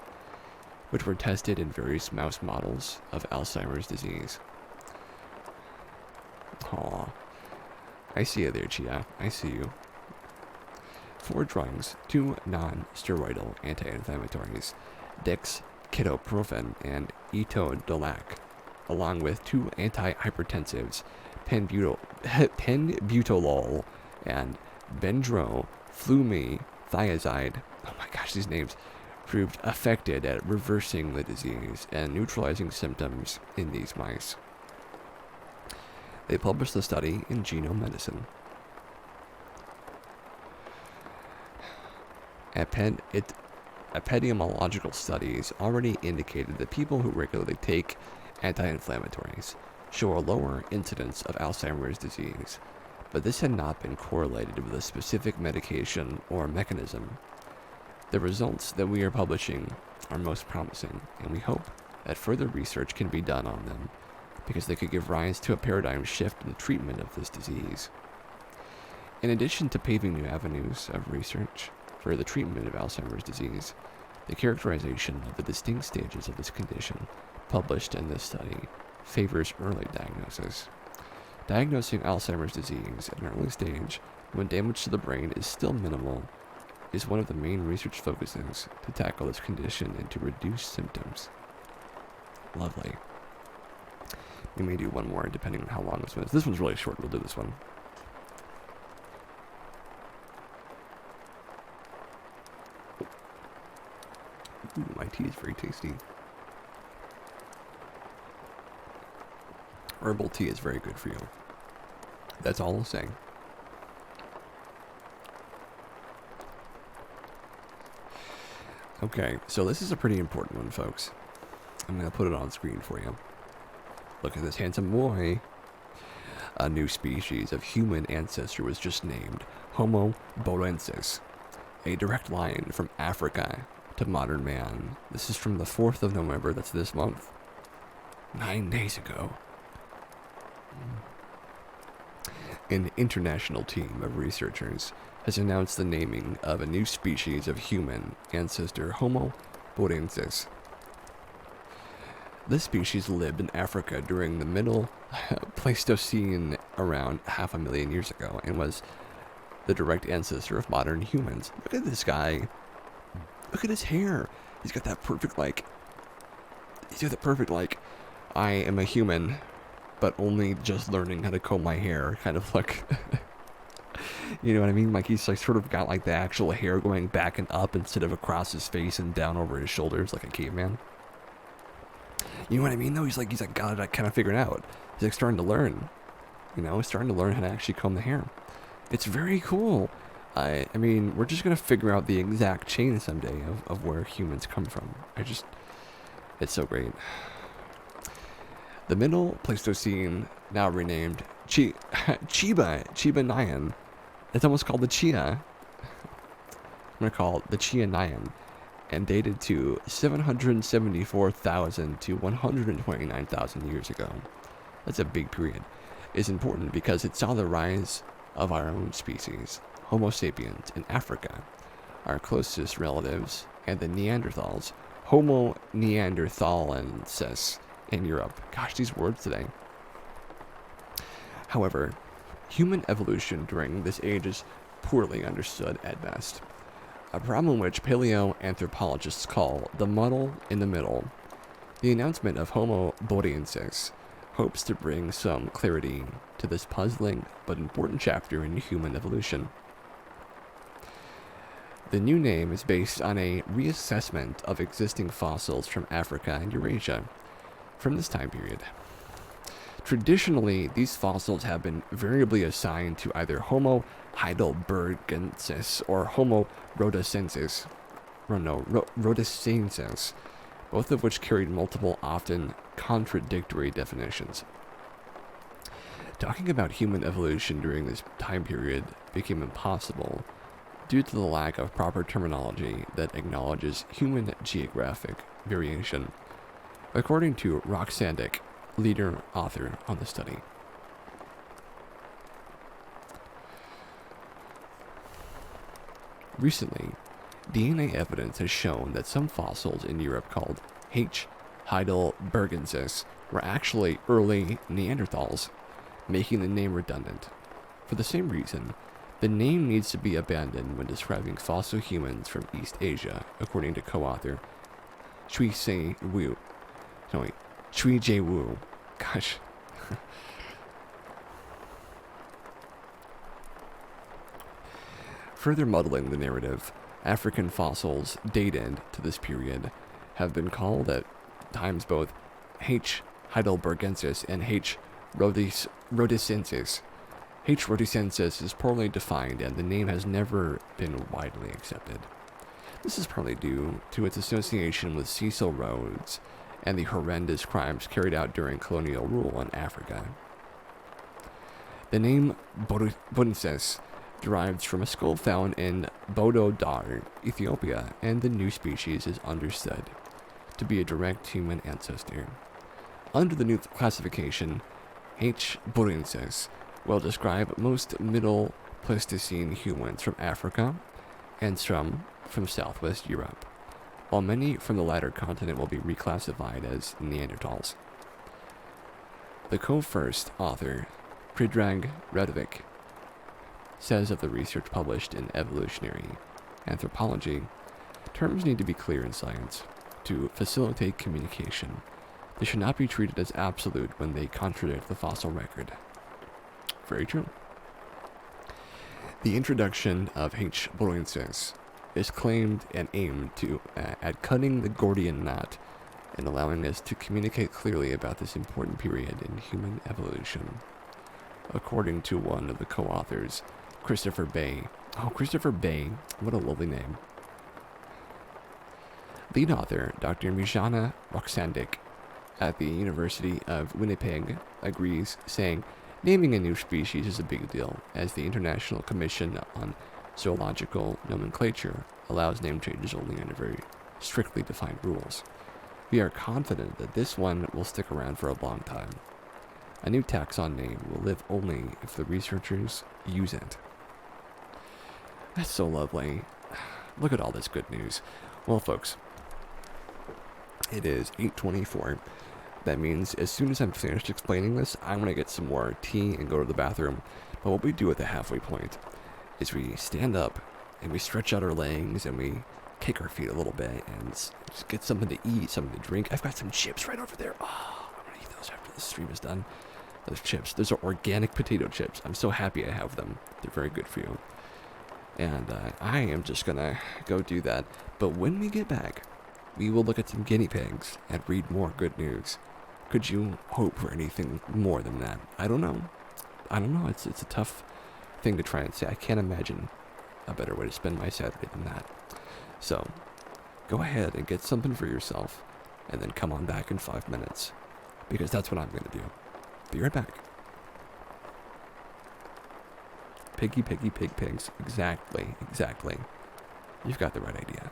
which were tested in various mouse models of Alzheimer's disease. Aw, I see you there, Chia. I see you. 4 drugs, 2 non-steroidal anti-inflammatories, dexkitoprofen and etodolac, along with 2 antihypertensives, penbutolol and bendroflumethiazide, oh my gosh, these names, proved effective at reversing the disease and neutralizing symptoms in these mice. They published the study in Genome Medicine. Epidemiological studies already indicated that people who regularly take anti-inflammatories show a lower incidence of Alzheimer's disease, but this had not been correlated with a specific medication or mechanism. The results that we are publishing are most promising, and we hope that further research can be done on them, because they could give rise to a paradigm shift in the treatment of this disease. In addition to paving new avenues of research for the treatment of Alzheimer's disease, the characterization of the distinct stages of this condition published in this study favors early diagnosis. Diagnosing Alzheimer's disease at an early stage, when damage to the brain is still minimal, is one of the main research focuses to tackle this condition and to reduce symptoms. Lovely. We may do one more depending on how long this one is. This one's really short. We'll do this one. Ooh, my tea is very tasty. Herbal tea is very good for you. That's all I'll say. Okay, so this is a pretty important one, folks. I'm going to put it on screen for you. Look at this handsome boy. A new species of human ancestor was just named Homo boensis, a direct line from Africa to modern man. This is from the 4th of November, that's this month. 9 days ago. An international team of researchers has announced the naming of a new species of human ancestor, Homo boensis. This species lived in Africa during the Middle Pleistocene around 500,000 years ago and was the direct ancestor of modern humans. Look at this guy. Look at his hair. He's got that perfect, I am a human, but only just learning how to comb my hair kind of look. You know what I mean? Like he's like sort of got like the actual hair going back and up instead of across his face and down over his shoulders like a caveman. You know what I mean though? He's like got it kind of figured out. He's like starting to learn. You know, he's starting to learn how to actually comb the hair. It's very cool. I mean, we're just going to figure out the exact chain someday of where humans come from. It's so great. The Middle Pleistocene, now renamed Chiba Nyan. It's almost called the Chia. I'm going to call it the Chia Nyan, and dated to 774,000 to 129,000 years ago. That's a big period. It's important because it saw the rise of our own species, Homo sapiens, in Africa, our closest relatives, and the Neanderthals, Homo neanderthalensis, in Europe. Gosh, these words today. However, human evolution during this age is poorly understood at best, a problem which paleoanthropologists call the muddle in the middle. The announcement of Homo boreensis hopes to bring some clarity to this puzzling but important chapter in human evolution. The new name is based on a reassessment of existing fossils from Africa and Eurasia from this time period. Traditionally, these fossils have been variably assigned to either Homo heidelbergensis or Homo rhodosensis, rhodosensis, both of which carried multiple, often contradictory definitions. Talking about human evolution during this time period became impossible due to the lack of proper terminology that acknowledges human geographic variation, according to Roxandic, leader author on the study. Recently, DNA evidence has shown that some fossils in Europe called H. heidelbergensis were actually early Neanderthals, making the name redundant. For the same reason, the name needs to be abandoned when describing fossil humans from East Asia, according to co-author Shui J. Wu. Gosh. Further muddling the narrative, African fossils dated to this period have been called at times both H. heidelbergensis and H. rhodosensis. H. rhodosensis is poorly defined, and the name has never been widely accepted. This is partly due to its association with Cecil Rhodes and the horrendous crimes carried out during colonial rule in Africa. The name Bodenses derives from a skull found in Bodo Dar, Ethiopia, and the new species is understood to be a direct human ancestor. Under the new classification, H. bodensis will describe most Middle Pleistocene humans from Africa and some from Southwest Europe, while many from the latter continent will be reclassified as Neanderthals. The co-first author, Predrag Radovic, says of the research published in Evolutionary Anthropology, terms need to be clear in science to facilitate communication. They should not be treated as absolute when they contradict the fossil record. Very true. The introduction of H. bodensis is claimed and aimed to at cutting the Gordian knot and allowing us to communicate clearly about this important period in human evolution. According to one of the co-authors, Christopher Bay. Oh, Christopher Bay, what a lovely name. Lead author, Dr. Mishima Roxandic at the University of Winnipeg agrees, saying, naming a new species is a big deal, as the International Commission on Zoological Nomenclature allows name changes only under very strictly defined rules. We are confident that this one will stick around for a long time. A new taxon name will live only if the researchers use it. That's so lovely. Look at all this good news. Well, folks, it is 8:24. That means as soon as I'm finished explaining this, I'm going to get some more tea and go to the bathroom. But what we do at the halfway point is we stand up and we stretch out our legs and we kick our feet a little bit and just get something to eat, something to drink. I've got some chips right over there. Oh, I'm going to eat those after the stream is done. Those chips. Those are organic potato chips. I'm so happy I have them. They're very good for you. And I am just going to go do that. But when we get back, we will look at some guinea pigs and read more good news. Could you hope for anything more than that? I don't know. It's a tough thing to try and say. I can't imagine a better way to spend my Saturday than that. So, go ahead and get something for yourself, and then come on back in 5 minutes. Because that's what I'm going to do. Be right back. Piggy, piggy, pig, pigs. Exactly, exactly. You've got the right idea.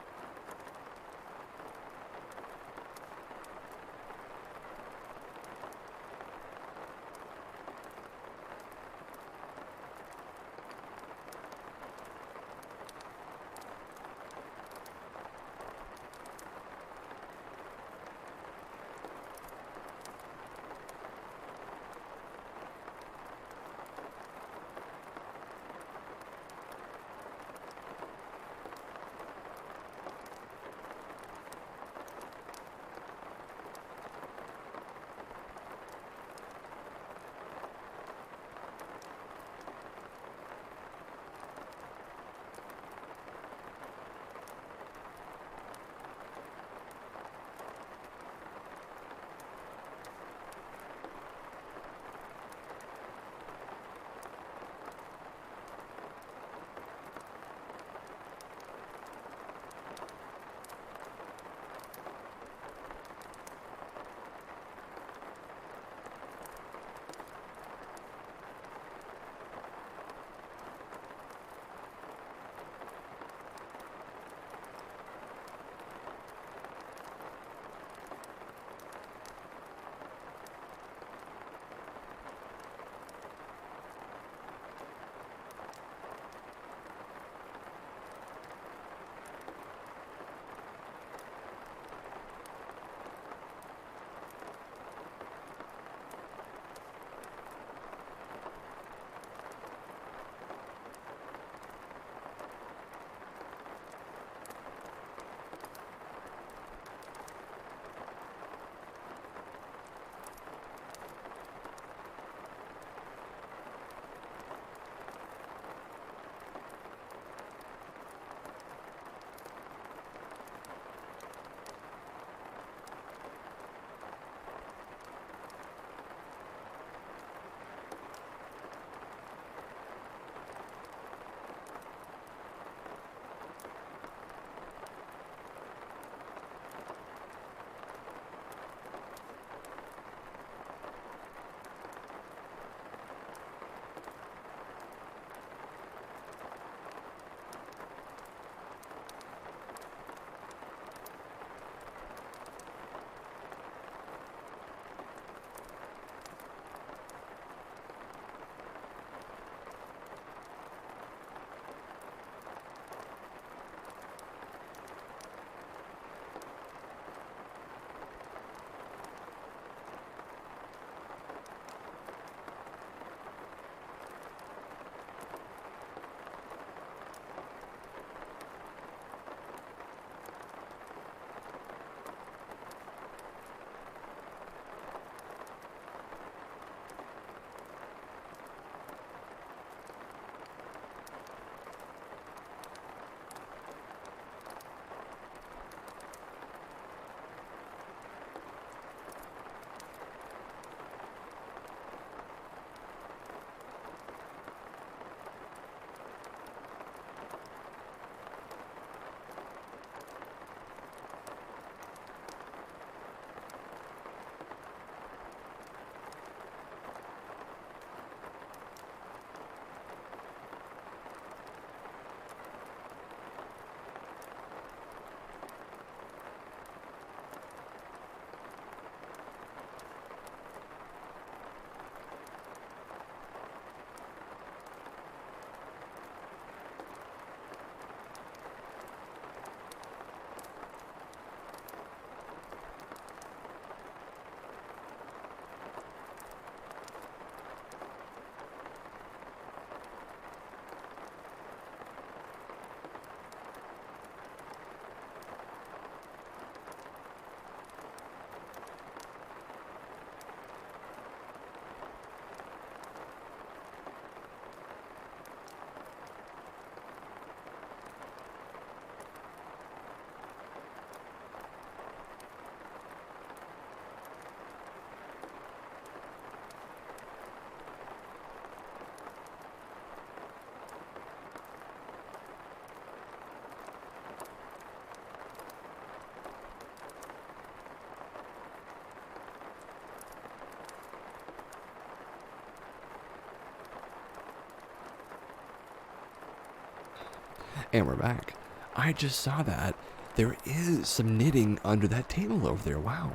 And we're back. I just saw that. There is some knitting under that table over there. Wow.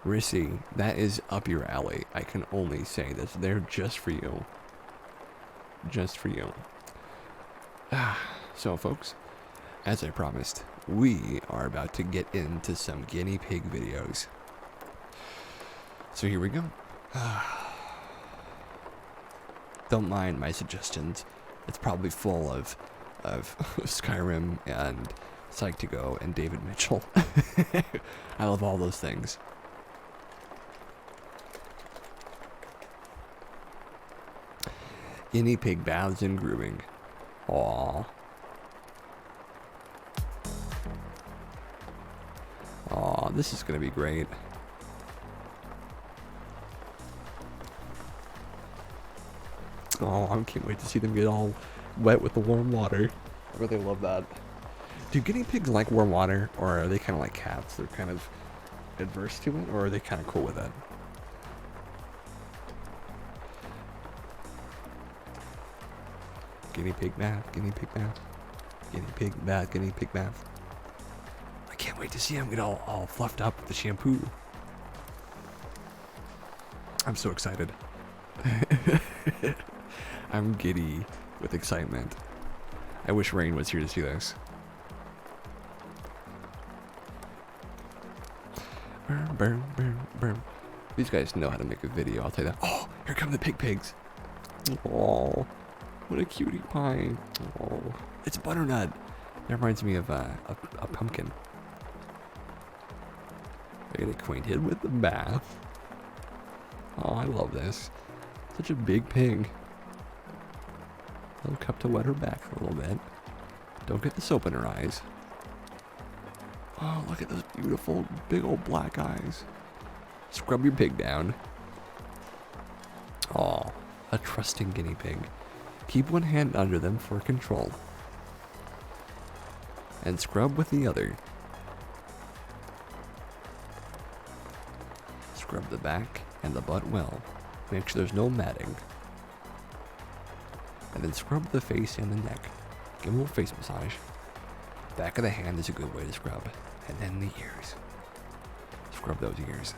Rissy, that is up your alley. I can only say that's there just for you. Just for you. So, folks, as I promised, we are about to get into some guinea pig videos. So here we go. Don't mind my suggestions. It's probably full of Skyrim and Psych2Go and David Mitchell. I love all those things. Guinea pig baths and grooming. Aww. Aw, this is gonna be great. Oh, I can't wait to see them get all wet with the warm water. I really love that. Do guinea pigs like warm water, or are they kind of like cats? They're kind of adverse to it, or are they kind of cool with it? Guinea pig bath, guinea pig bath, guinea pig bath, guinea pig bath. I can't wait to see them get all fluffed up with the shampoo. I'm so excited. I'm giddy with excitement. I wish Rain was here to see this. Burn, burn, burn, burn. These guys know how to make a video, I'll tell you that. Oh, here come the pigs. Oh, what a cutie pie. Oh, it's butternut. That reminds me of a pumpkin. I get acquainted with the bath. Oh, I love this. Such a big pig. Little cup to wet her back a little bit. Don't get the soap in her eyes. Oh, look at those beautiful big old black eyes. Scrub your pig down. Oh, a trusting guinea pig. Keep one hand under them for control. And scrub with the other. Scrub the back and the butt well. Make sure there's no matting. And then scrub the face and the neck. Give them a little face massage. Back of the hand is a good way to scrub. And then the ears. Scrub those ears.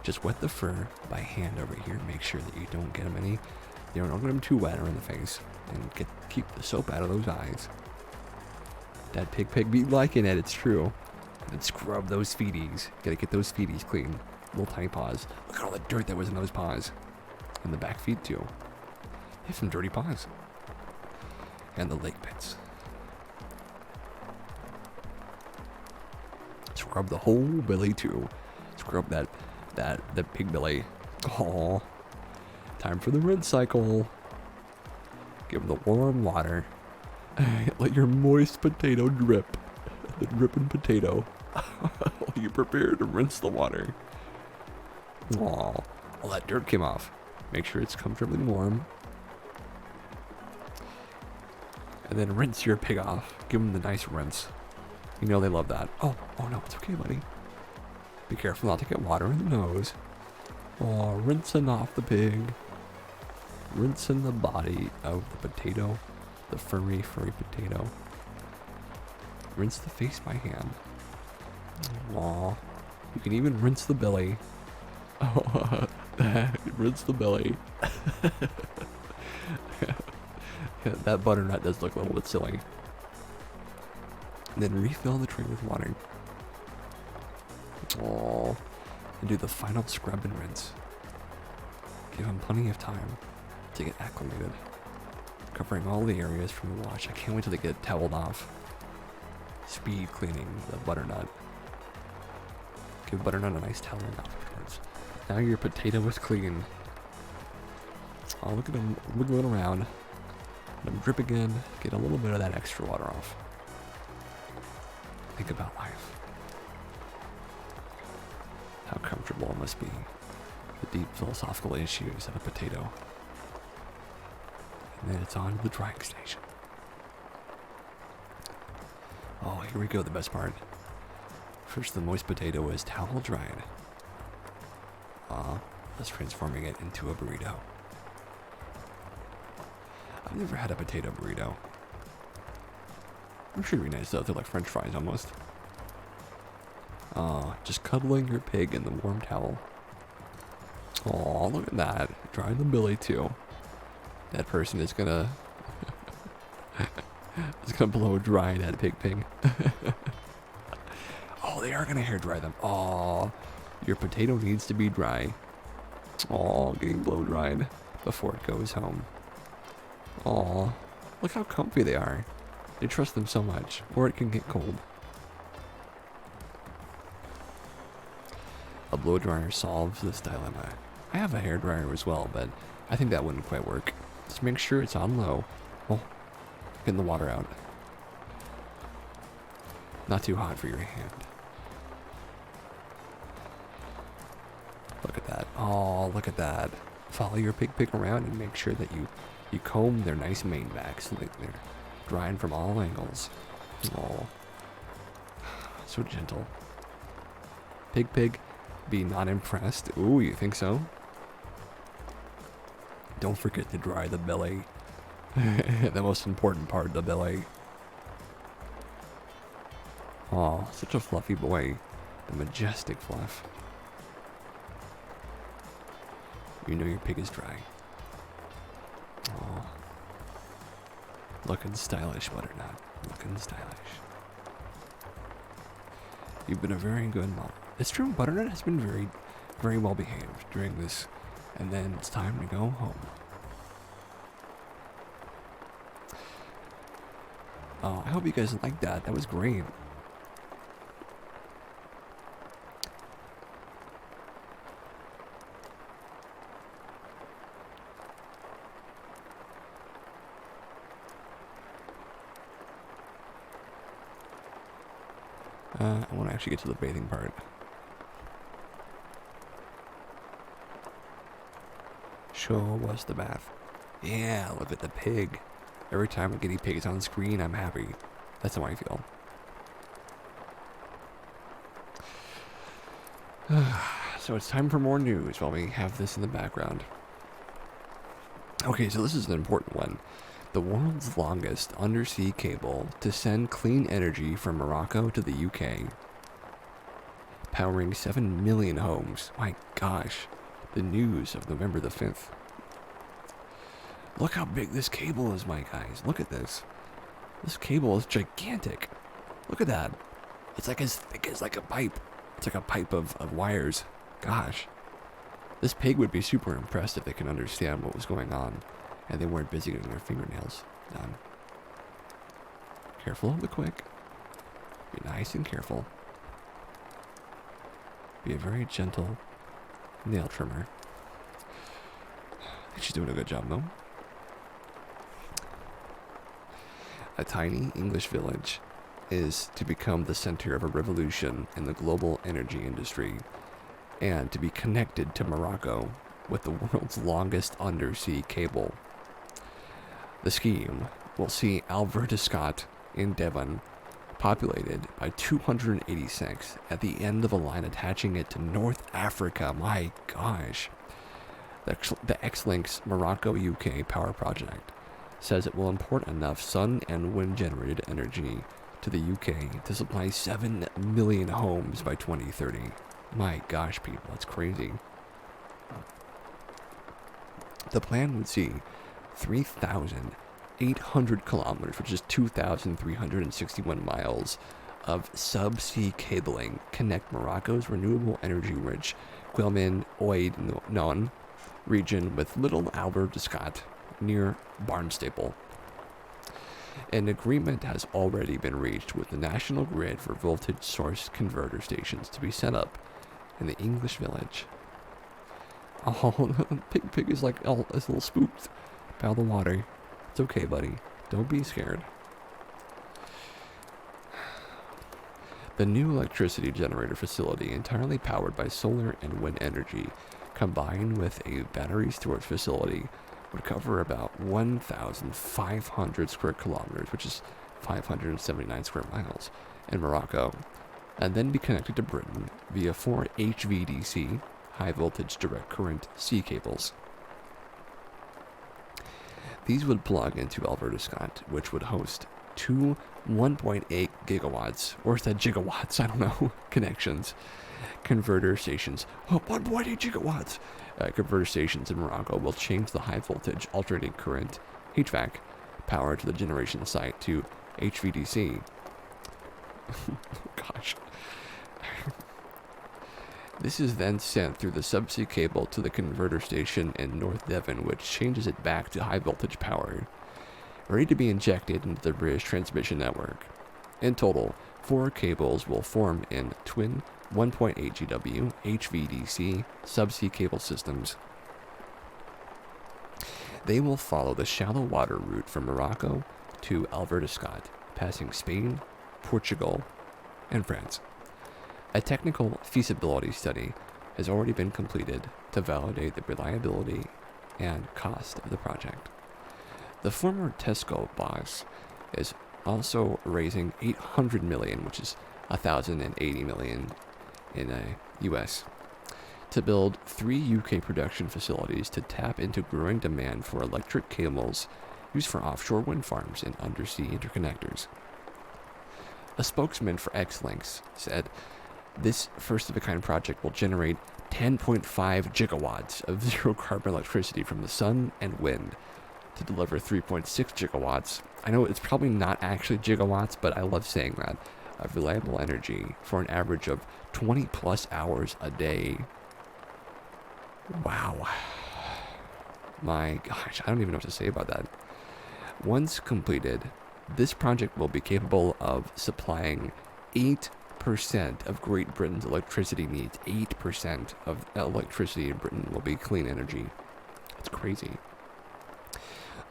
Just wet the fur by hand over here. Make sure that you don't get them don't get them too wet or in the face. And keep the soap out of those eyes. That pig be liking it, it's true. And then scrub those feeties. Gotta get those feeties clean. Little tiny paws. Look at all the dirt that was in those paws. And the back feet too. They have some dirty paws. And the leg pits. Scrub the whole belly too. Scrub the pig belly. Oh, time for the rinse cycle. Give them the warm water. Let your moist potato drip. The dripping potato. While you prepare to rinse the water. Oh, all that dirt came off. Make sure it's comfortably warm. And then rinse your pig off. Give them the nice rinse. You know they love that. Oh no, it's okay, buddy. Be careful not to get water in the nose. Oh, rinsing off the pig. Rinsing the body of the potato. The furry potato. Rinse the face by hand. Aw. You can even rinse the belly. Oh, rinse the belly. That butternut does look a little bit silly. And then refill the tray with water. Oh, and do the final scrub and rinse. Give them plenty of time to get acclimated. Covering all the areas from the wash. I can't wait till they get toweled off. Speed cleaning the butternut. Give butternut a nice towel afterwards. Now your potato is clean. Oh, look at them wiggling around. Let them drip again. Get a little bit of that extra water off. Think about life. How comfortable it must be. The deep philosophical issues of a potato. And then it's on to the drying station. Oh, here we go, the best part. First, the moist potato is towel dried. That's transforming it into a burrito. I've never had a potato burrito. I'm sure it'd be nice though. They're like French fries almost. Just cuddling your pig in the warm towel. Oh, look at that. Drying the belly too. That person is gonna blow dry that pig. Oh, they are gonna hair dry them. Oh, your potato needs to be dry. Oh, getting blow dried before it goes home. Oh, look how comfy they are. They trust them so much, or it can get cold. A blow dryer solves this dilemma. I have a hair dryer as well, but I think that wouldn't quite work. Just make sure it's on low. Oh, getting the water out. Not too hot for your hand. Look at that. Oh, look at that. Follow your pig around and make sure that you comb their nice mane back so that they're drying from all angles. Oh, so gentle. Pig, be not impressed. Ooh, you think so? Don't forget to dry the belly. The most important part of the belly. Oh, such a fluffy boy. The majestic fluff. You know your pig is dry. Oh. Looking stylish, Butternut. Looking stylish. You've been a very good mom. It's true, Butternut has been very, very well behaved during this. And then it's time to go home. Oh, I hope you guys liked that. That was great. I want to actually get to the bathing part. Show us the bath. Yeah, look at the pig. Every time a guinea pig is on screen, I'm happy. That's how I feel. So it's time for more news while we have this in the background. Okay, so this is an important one. The world's longest undersea cable to send clean energy from Morocco to the UK. Powering 7 million homes. My gosh. The news of November the 5th. Look how big this cable is, my guys. Look at this. This cable is gigantic. Look at that. It's like as thick as like a pipe. It's like a pipe of wires. Gosh. This pig would be super impressed if they could understand what was going on and they weren't busy getting their fingernails done. Careful of the quick. Be nice and careful. Be a very gentle nail trimmer. I think she's doing a good job though. A tiny English village is to become the center of a revolution in the global energy industry and to be connected to Morocco with the world's longest undersea cable. The scheme will see Alvertiscott in Devon populated by 286 at the end of a line attaching it to North Africa. My gosh. The X-Links Morocco UK power project says it will import enough sun and wind generated energy to the UK to supply 7 million homes by 2030. My gosh, people, that's crazy. The plan would see 3,800 kilometers, which is 2,361 miles, of subsea cabling connect Morocco's renewable energy-rich Guilmin Oid Non region with Little Alvertiscott near Barnstaple. An agreement has already been reached with the National Grid for voltage source converter stations to be set up in the English village. Oh, Pig is like, oh, it's a little spooked by all the water. It's okay, buddy. Don't be scared. The new electricity generator facility, entirely powered by solar and wind energy, combined with a battery storage facility, would cover about 1,500 square kilometers, which is 579 square miles, in Morocco, and then be connected to Britain via 4 HVDC, high voltage direct current C cables. These would plug into Alvertiscott, which would host two 1.8 gigawatts, or is that gigawatts? I don't know. Connections. Converter stations. Oh, 1.8 gigawatts. Converter stations in Morocco will change the high voltage alternating current HVAC power to the generation site to HVDC. Gosh. This is then sent through the subsea cable to the converter station in North Devon, which changes it back to high voltage power, ready to be injected into the British transmission network. In total, 4 cables will form in twin 1.8 GW HVDC subsea cable systems. They will follow the shallow water route from Morocco to Alvertascat, passing Spain, Portugal, and France. A technical feasibility study has already been completed to validate the reliability and cost of the project. The former Tesco boss is also raising $800 million, which is $1,080 million in the US, to build 3 UK production facilities to tap into growing demand for electric cables used for offshore wind farms and undersea interconnectors. A spokesman for X-Links said, "This first-of-a-kind project will generate 10.5 gigawatts of zero-carbon electricity from the sun and wind to deliver 3.6 gigawatts." I know it's probably not actually gigawatts, but I love saying that. Of reliable energy for an average of 20-plus hours a day. Wow. My gosh, I don't even know what to say about that. Once completed, this project will be capable of supplying 8% of Great Britain's electricity needs. 8% of electricity in Britain will be clean energy. It's crazy.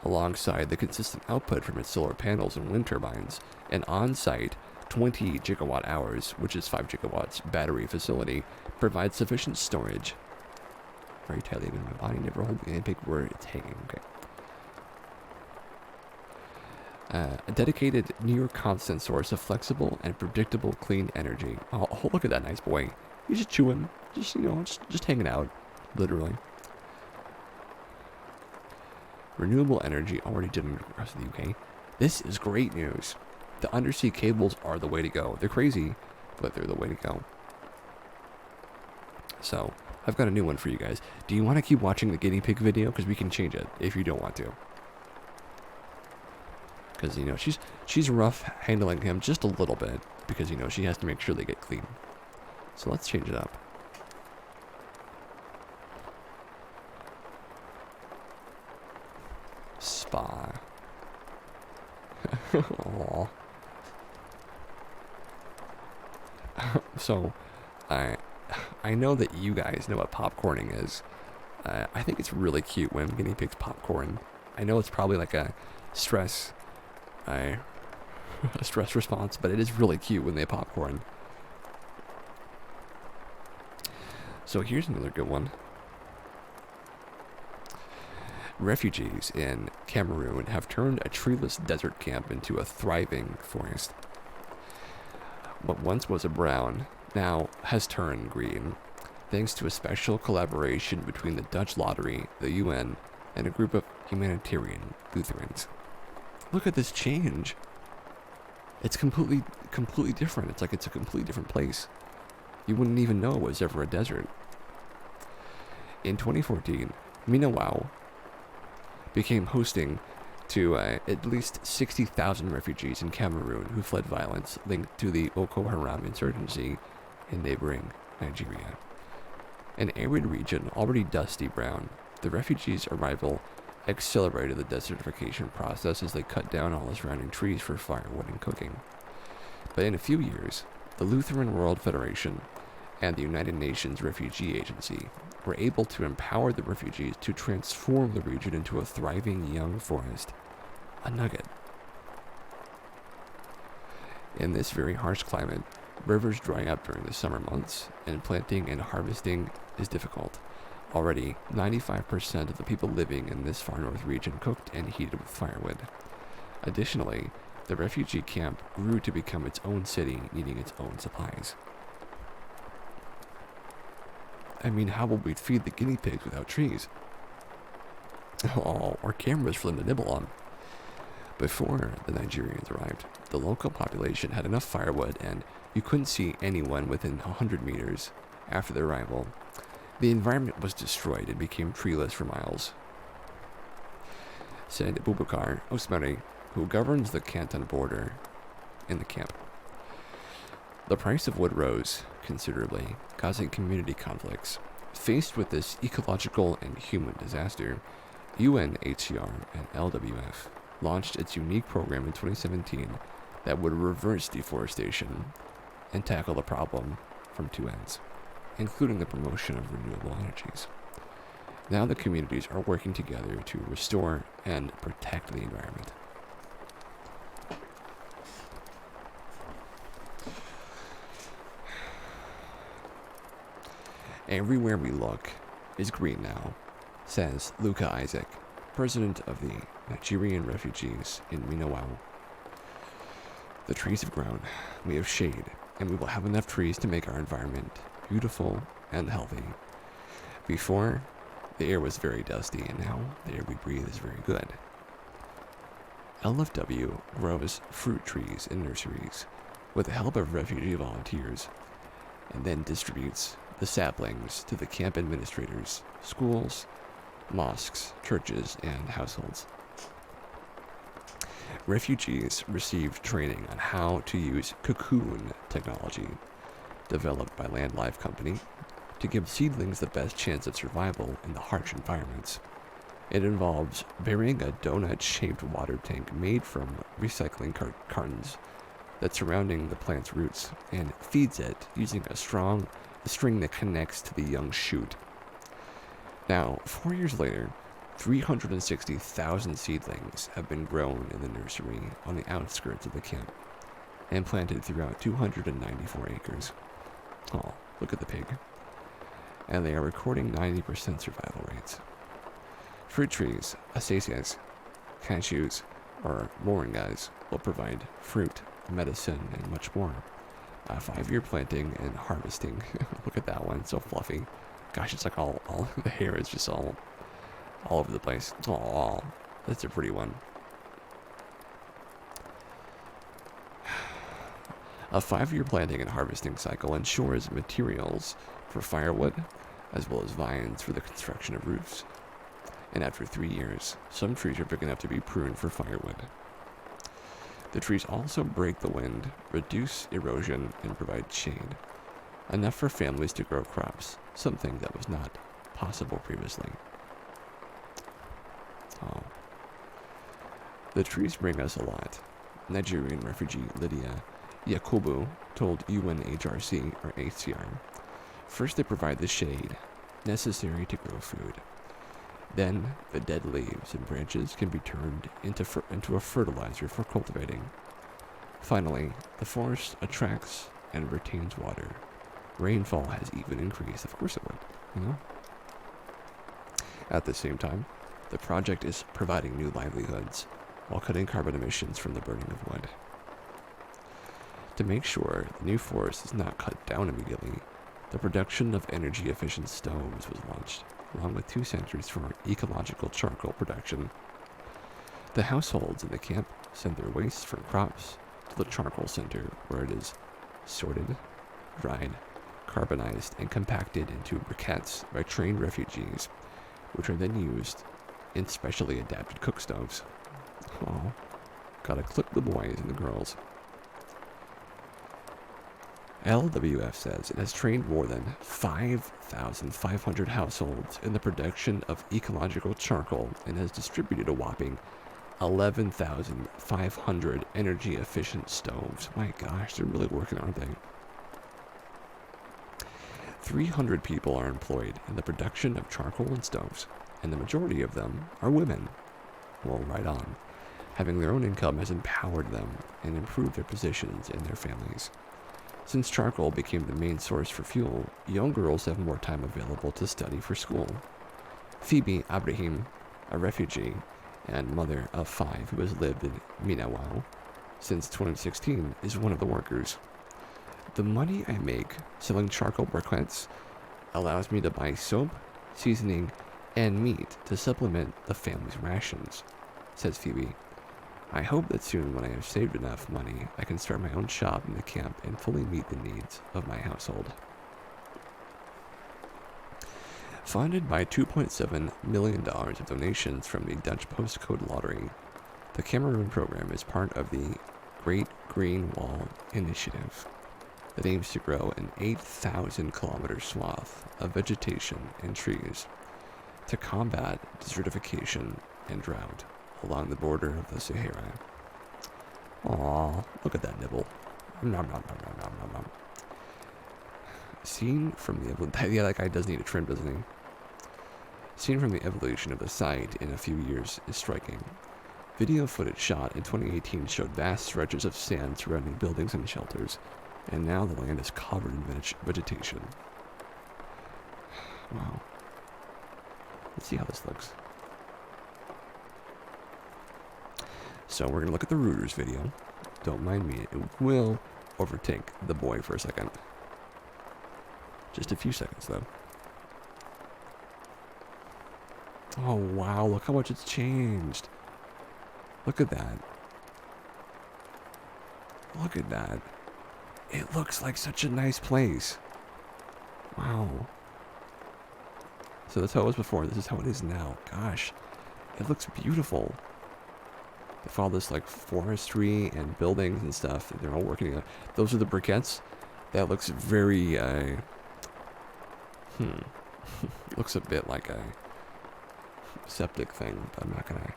Alongside the consistent output from its solar panels and wind turbines, an on-site 20 gigawatt hours, which is 5 gigawatts, battery facility provides sufficient storage. Very tightly in my body, never hold any big word, it's hanging, okay. A dedicated, near constant source of flexible and predictable clean energy. Oh, look at that nice boy. He's just chewing, just hanging out, literally. Renewable energy already generated across the UK. This is great news. The undersea cables are the way to go. They're crazy, but they're the way to go. So, I've got a new one for you guys. Do you want to keep watching the guinea pig video? Because we can change it if you don't want to. Because, she's rough handling him just a little bit. Because, she has to make sure they get clean. So let's change it up. Spa. Aww. So, I know that you guys know what popcorning is. I think it's really cute when guinea pigs popcorn. I know it's probably like a stress response, but it is really cute when they popcorn. So here's another good one. Refugees in Cameroon have turned a treeless desert camp into a thriving forest. What once was a brown now has turned green, thanks to a special collaboration between the Dutch Lottery, the UN, and a group of humanitarian Lutherans. Look at this change. It's completely different. It's like it's a completely different place. You wouldn't even know it was ever a desert. In 2014, Minawao became hosting to at least 60,000 refugees in Cameroon who fled violence linked to the Boko Haram insurgency in neighboring Nigeria. An arid region already dusty brown, the refugees' arrival accelerated the desertification process as they cut down all the surrounding trees for firewood and cooking. But in a few years, the Lutheran World Federation and the United Nations Refugee Agency were able to empower the refugees to transform the region into a thriving young forest, a nugget. In this very harsh climate, rivers dry up during the summer months, and planting and harvesting is difficult. Already, 95% of the people living in this far north region cooked and heated with firewood. Additionally, the refugee camp grew to become its own city, needing its own supplies. I mean, how will we feed the guinea pigs without trees? Oh, or cameras for them to nibble on. Before the Nigerians arrived, the local population had enough firewood and you couldn't see anyone within 100 meters. After their arrival, the environment was destroyed and became treeless for miles, said Boubacar Osmari, who governs the canton border in the camp. The price of wood rose considerably, causing community conflicts. Faced with this ecological and human disaster, UNHCR and LWF launched its unique program in 2017 that would reverse deforestation and tackle the problem from two ends, including the promotion of renewable energies. Now the communities are working together to restore and protect the environment. Everywhere we look is green now, says Luca Isaac, president of the Nigerian refugees in Minawao. The trees have grown, we have shade, and we will have enough trees to make our environment beautiful and healthy. Before, the air was very dusty, and now the air we breathe is very good. LFW grows fruit trees in nurseries with the help of refugee volunteers, and then distributes the saplings to the camp administrators, schools, mosques, churches, and households. Refugees received training on how to use cocoon technology, developed by Land Life Company, to give seedlings the best chance of survival in the harsh environments. It involves burying a donut-shaped water tank made from recycling cartons that's surrounding the plant's roots and feeds it using a string that connects to the young shoot. Now, 4 years later, 360,000 seedlings have been grown in the nursery on the outskirts of the camp and planted throughout 294 acres. Oh, look at the pig. And they are recording 90% survival rates. Fruit trees, acacias, cashews, or moringas will provide fruit, medicine, and much more. 5-year planting and harvesting. Look at that one, so fluffy. Gosh, it's like all the hair is just all over the place. Oh, that's a pretty one. A 5-year planting and harvesting cycle ensures materials for firewood, as well as vines for the construction of roofs. And after 3 years, some trees are big enough to be pruned for firewood. The trees also break the wind, reduce erosion, and provide shade, enough for families to grow crops, something that was not possible previously. Oh. The trees bring us a lot. Nigerian refugee Lydia Yakubu told UNHRC or HCR. First, they provide the shade necessary to grow food. Then, the dead leaves and branches can be turned into a fertilizer for cultivating. Finally, the forest attracts and retains water. Rainfall has even increased. Of course it would, you know? At the same time, the project is providing new livelihoods while cutting carbon emissions from the burning of wood. To make sure the new forest is not cut down immediately, the production of energy-efficient stoves was launched, along with 2 centers for ecological charcoal production. The households in the camp send their waste from crops to the charcoal center, where it is sorted, dried, carbonized, and compacted into briquettes by trained refugees, which are then used in specially adapted cook stoves. Oh, gotta clip the boys and the girls. LWF says it has trained more than 5,500 households in the production of ecological charcoal and has distributed a whopping 11,500 energy-efficient stoves. My gosh, they're really working, aren't they? 300 people are employed in the production of charcoal and stoves, and the majority of them are women. Well, right on. Having their own income has empowered them and improved their positions in their families. Since charcoal became the main source for fuel, young girls have more time available to study for school. Phoebe Abraham, a refugee and mother of 5 who has lived in Minawao since 2016, is one of the workers. The money I make selling charcoal briquettes allows me to buy soap, seasoning, and meat to supplement the family's rations, says Phoebe. I hope that soon, when I have saved enough money, I can start my own shop in the camp and fully meet the needs of my household. Funded by $2.7 million of donations from the Dutch Postcode Lottery, the Cameroon program is part of the Great Green Wall Initiative that aims to grow an 8,000-kilometer swath of vegetation and trees to combat desertification and drought along the border of the Sahara. Aw, look at that nibble. Nom, nom, nom, nom, nom, nom, nom. Seen from the... Yeah, that guy does need a trim, doesn't he? Seen from the evolution of the site in a few years is striking. Video footage shot in 2018 showed vast stretches of sand surrounding buildings and shelters, and now the land is covered in vegetation. Wow. Let's see how this looks. So we're going to look at the Reuters video. Don't mind me, it will overtake the boy for a second. Just a few seconds, though. Oh, wow, look how much it's changed. Look at that. Look at that. It looks like such a nice place. Wow. So that's how it was before. This is how it is now. Gosh, it looks beautiful. They follow this like forestry and buildings and stuff. They're all working together. Those are the briquettes. That looks very, looks a bit like a septic thing, but I'm not gonna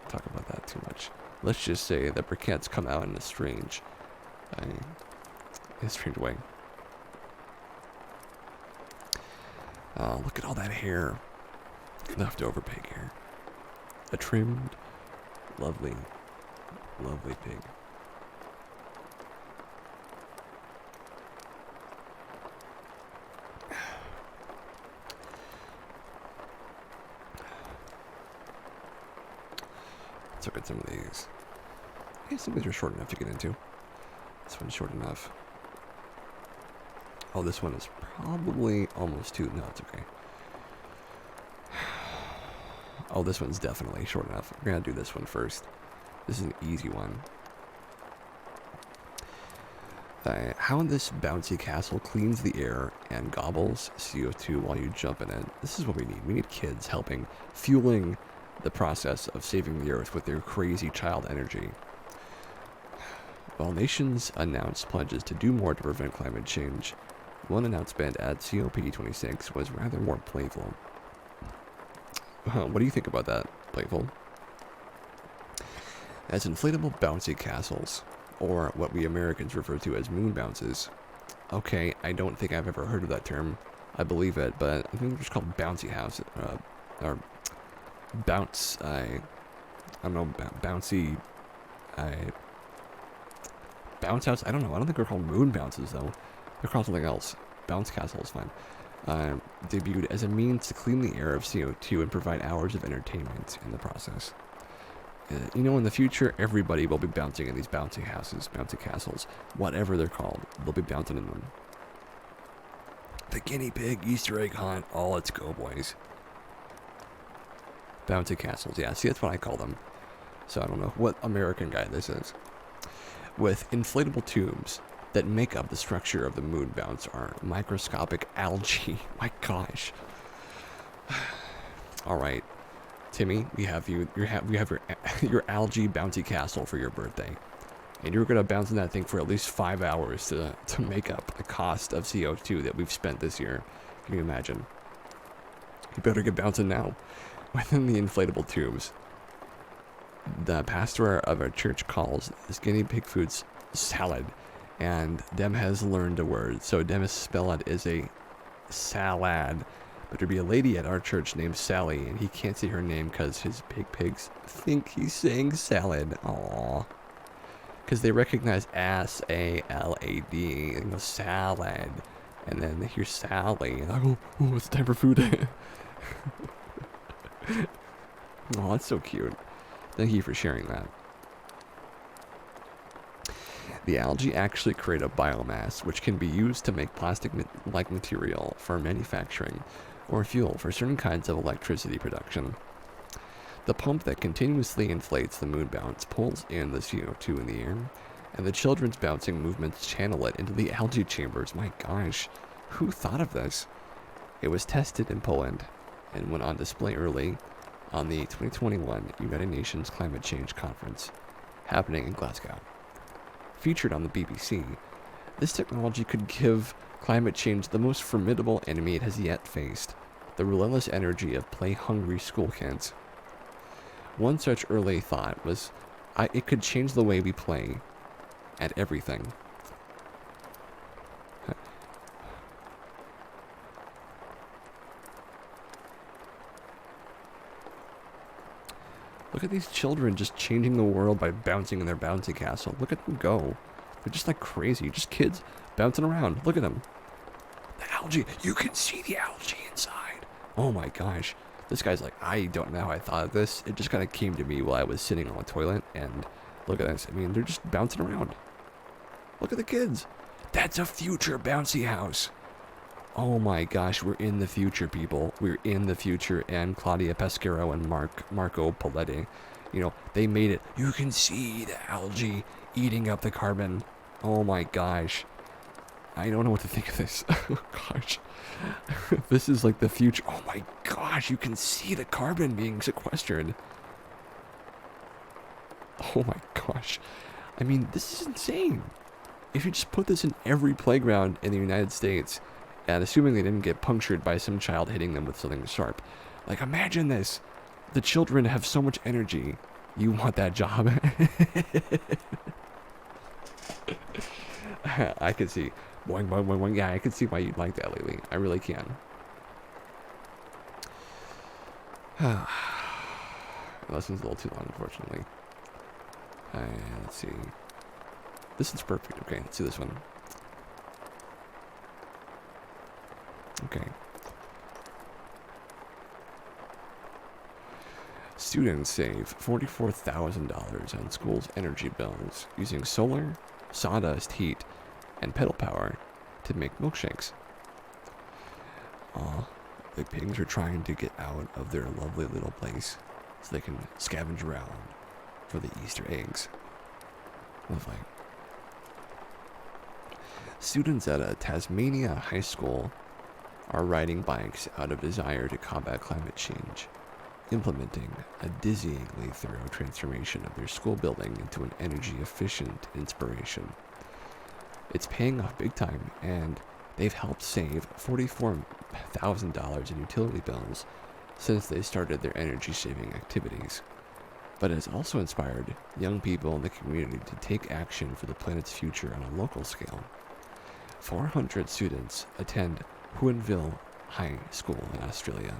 talk about that too much. Let's just say the briquettes come out in a strange way. Look at all that hair. Leftover pig hair. A trimmed, lovely, lovely pig. Let's look at some of these. Yeah, some of these are short enough to get into. This one's short enough. Oh, this one is probably almost too... No, it's okay. Oh, this one's definitely short enough. We're going to do this one first. This is an easy one. How this bouncy castle cleans the air and gobbles CO2 while you jump in it. This is what we need. We need kids helping, fueling the process of saving the earth with their crazy child energy. While nations announced pledges to do more to prevent climate change, one announcement at COP26 was rather more playful. What do you think about that, playful? As inflatable bouncy castles, or what we Americans refer to as moon bounces. Okay, I don't think I've ever heard of that term. I believe it, but I think they're just called bouncy house, or bounce, I don't know, bouncy, bounce house? I don't know. I don't think they're called moon bounces, though. They're called something else. Bounce castle is fine. Debuted as a means to clean the air of CO2 and provide hours of entertainment in the process. You know, in the future, everybody will be bouncing in these bouncy houses, bouncy castles, whatever they're called. They'll be bouncing in them. The guinea pig Easter egg hunt. Oh, let's go, boys. Bouncy castles. Yeah, see, that's what I call them. So I don't know what American guy this is. With inflatable tubes that make up the structure of the moon bounce are microscopic algae. My gosh. All right, Timmy, we have your algae bouncy castle for your birthday, and you're gonna bounce in that thing for at least 5 hours to make up the cost of CO2 that we've spent this year. Can you imagine? You better get bouncing now. Within the inflatable tubes, the pastor of our church calls this guinea pig food's salad, and Dem has learned a word, so Dem is spelled as a salad. But there'd be a lady at our church named Sally, and he can't say her name because his pigs think he's saying salad. Aww. Because they recognize S-A-L-A-D, and go salad, and then they hear Sally, and I go, oh, it's time for food. Oh, that's so cute. Thank you for sharing that. The algae actually create a biomass which can be used to make plastic-like material for manufacturing or fuel for certain kinds of electricity production. The pump that continuously inflates the moon bounce pulls in the CO2 in the air, and the children's bouncing movements channel it into the algae chambers. My gosh, who thought of this? It was tested in Poland and went on display early on the 2021 United Nations Climate Change Conference happening in Glasgow. Featured on the BBC, this technology could give climate change the most formidable enemy it has yet faced, the relentless energy of play-hungry school kids. One such early thought was it could change the way we play at everything. Look at these children just changing the world by bouncing in their bouncy castle. Look at them go. They're just like crazy. Just kids bouncing around. Look at them. The algae. You can see the algae inside. Oh my gosh. This guy's like, I don't know how I thought of this. It just kind of came to me while I was sitting on the toilet. And look at this. I mean, they're just bouncing around. Look at the kids. That's a future bouncy house. Oh my gosh, we're in the future, people. We're in the future. And Claudia Pescaro and Marco Poletti, they made it. You can see the algae eating up the carbon. Oh my gosh. I don't know what to think of this. Oh gosh. This is like the future. Oh my gosh, you can see the carbon being sequestered. Oh my gosh. I mean, this is insane. If you just put this in every playground in the United States, and assuming they didn't get punctured by some child hitting them with something sharp. Like, imagine this. The children have so much energy. You want that job. I can see. Boing, boing, boing, boing. Yeah, I can see why you'd like that, Lily. I really can. The lesson's a little too long, unfortunately. Let's see. This is perfect. Okay, let's do this one. Okay. Students save $44,000 on school's energy bills using solar, sawdust heat, and pedal power to make milkshakes. The pigs are trying to get out of their lovely little place so they can scavenge around for the Easter eggs. Lovely. Students at a Tasmania high school are riding bikes out of desire to combat climate change, implementing a dizzyingly thorough transformation of their school building into an energy-efficient inspiration. It's paying off big time, and they've helped save $44,000 in utility bills since they started their energy-saving activities. But it has also inspired young people in the community to take action for the planet's future on a local scale. 400 students attend Huonville High School in Australia,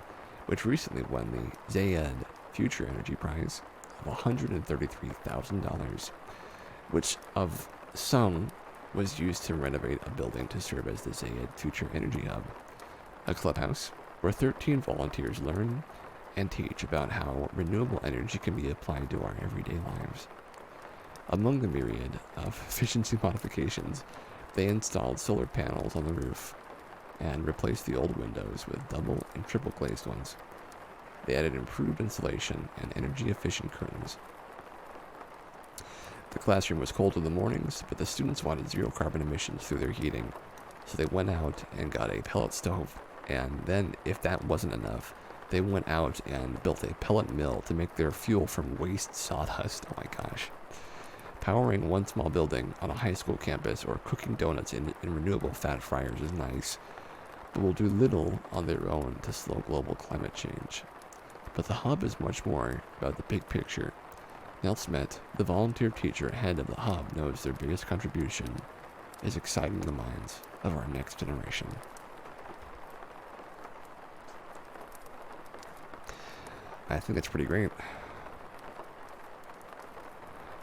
which recently won the Zayed Future Energy Prize of $133,000, which of some was used to renovate a building to serve as the Zayed Future Energy Hub, a clubhouse where 13 volunteers learn and teach about how renewable energy can be applied to our everyday lives. Among the myriad of efficiency modifications, they installed solar panels on the roof and replaced the old windows with double and triple glazed ones. They added improved insulation and energy-efficient curtains. The classroom was cold in the mornings, but the students wanted zero carbon emissions through their heating, so they went out and got a pellet stove, and then, if that wasn't enough, they went out and built a pellet mill to make their fuel from waste sawdust. Oh my gosh. Powering one small building on a high school campus or cooking donuts in renewable fat fryers is nice, but will do little on their own to slow global climate change. But the hub is much more about the big picture. Nell Smith, the volunteer teacher head of the hub, knows their biggest contribution is exciting the minds of our next generation. I think that's pretty great.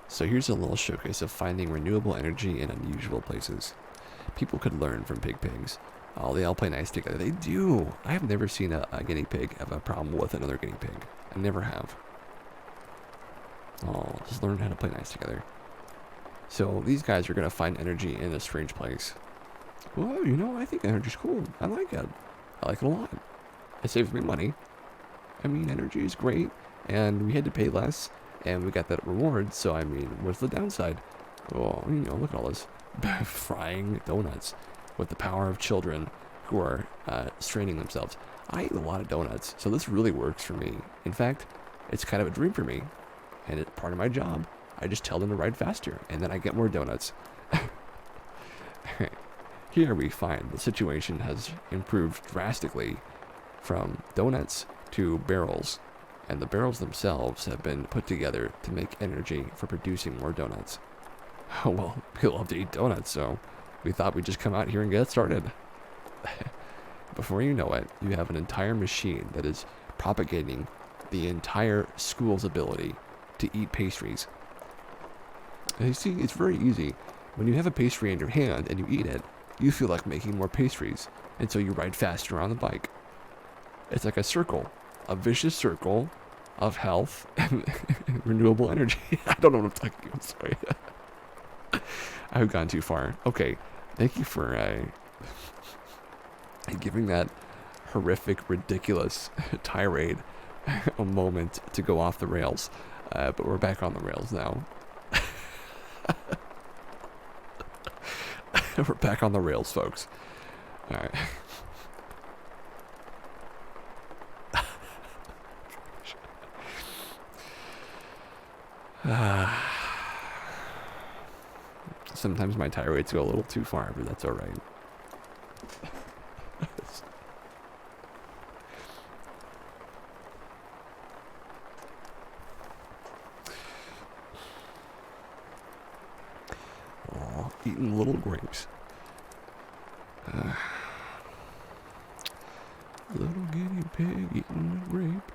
So here's a little showcase of finding renewable energy in unusual places. People could learn from pig pigs. Oh, they all play nice together. They do. I have never seen a guinea pig have a problem with another guinea pig. I never have. Oh, just learn how to play nice together. So these guys are going to find energy in a strange place. Well, I think energy's cool. I like it. I like it a lot. It saves me money. I mean, energy is great, and we had to pay less, and we got that reward, so I mean, what's the downside? Well, look at all this frying donuts with the power of children who are straining themselves. I eat a lot of donuts, so this really works for me. In fact, it's kind of a dream for me, and it's part of my job. I just tell them to ride faster, and then I get more donuts. Here we find the situation has improved drastically from donuts to barrels, and the barrels themselves have been put together to make energy for producing more donuts. Oh, well, we love to eat donuts, so we thought we'd just come out here and get started. Before you know it, you have an entire machine that is propagating the entire school's ability to eat pastries. And you see, it's very easy. When you have a pastry in your hand and you eat it, you feel like making more pastries, and so you ride faster on the bike. It's like a circle, a vicious circle of health and renewable energy. I don't know what I'm talking about, sorry. I've gone too far. Okay, thank you for giving that horrific, ridiculous tirade a moment to go off the rails. But we're back on the rails now. We're back on the rails, folks. All right. Sometimes my tirades go a little too far, but that's all right. Oh, eating little grapes. Little guinea pig eating a grape.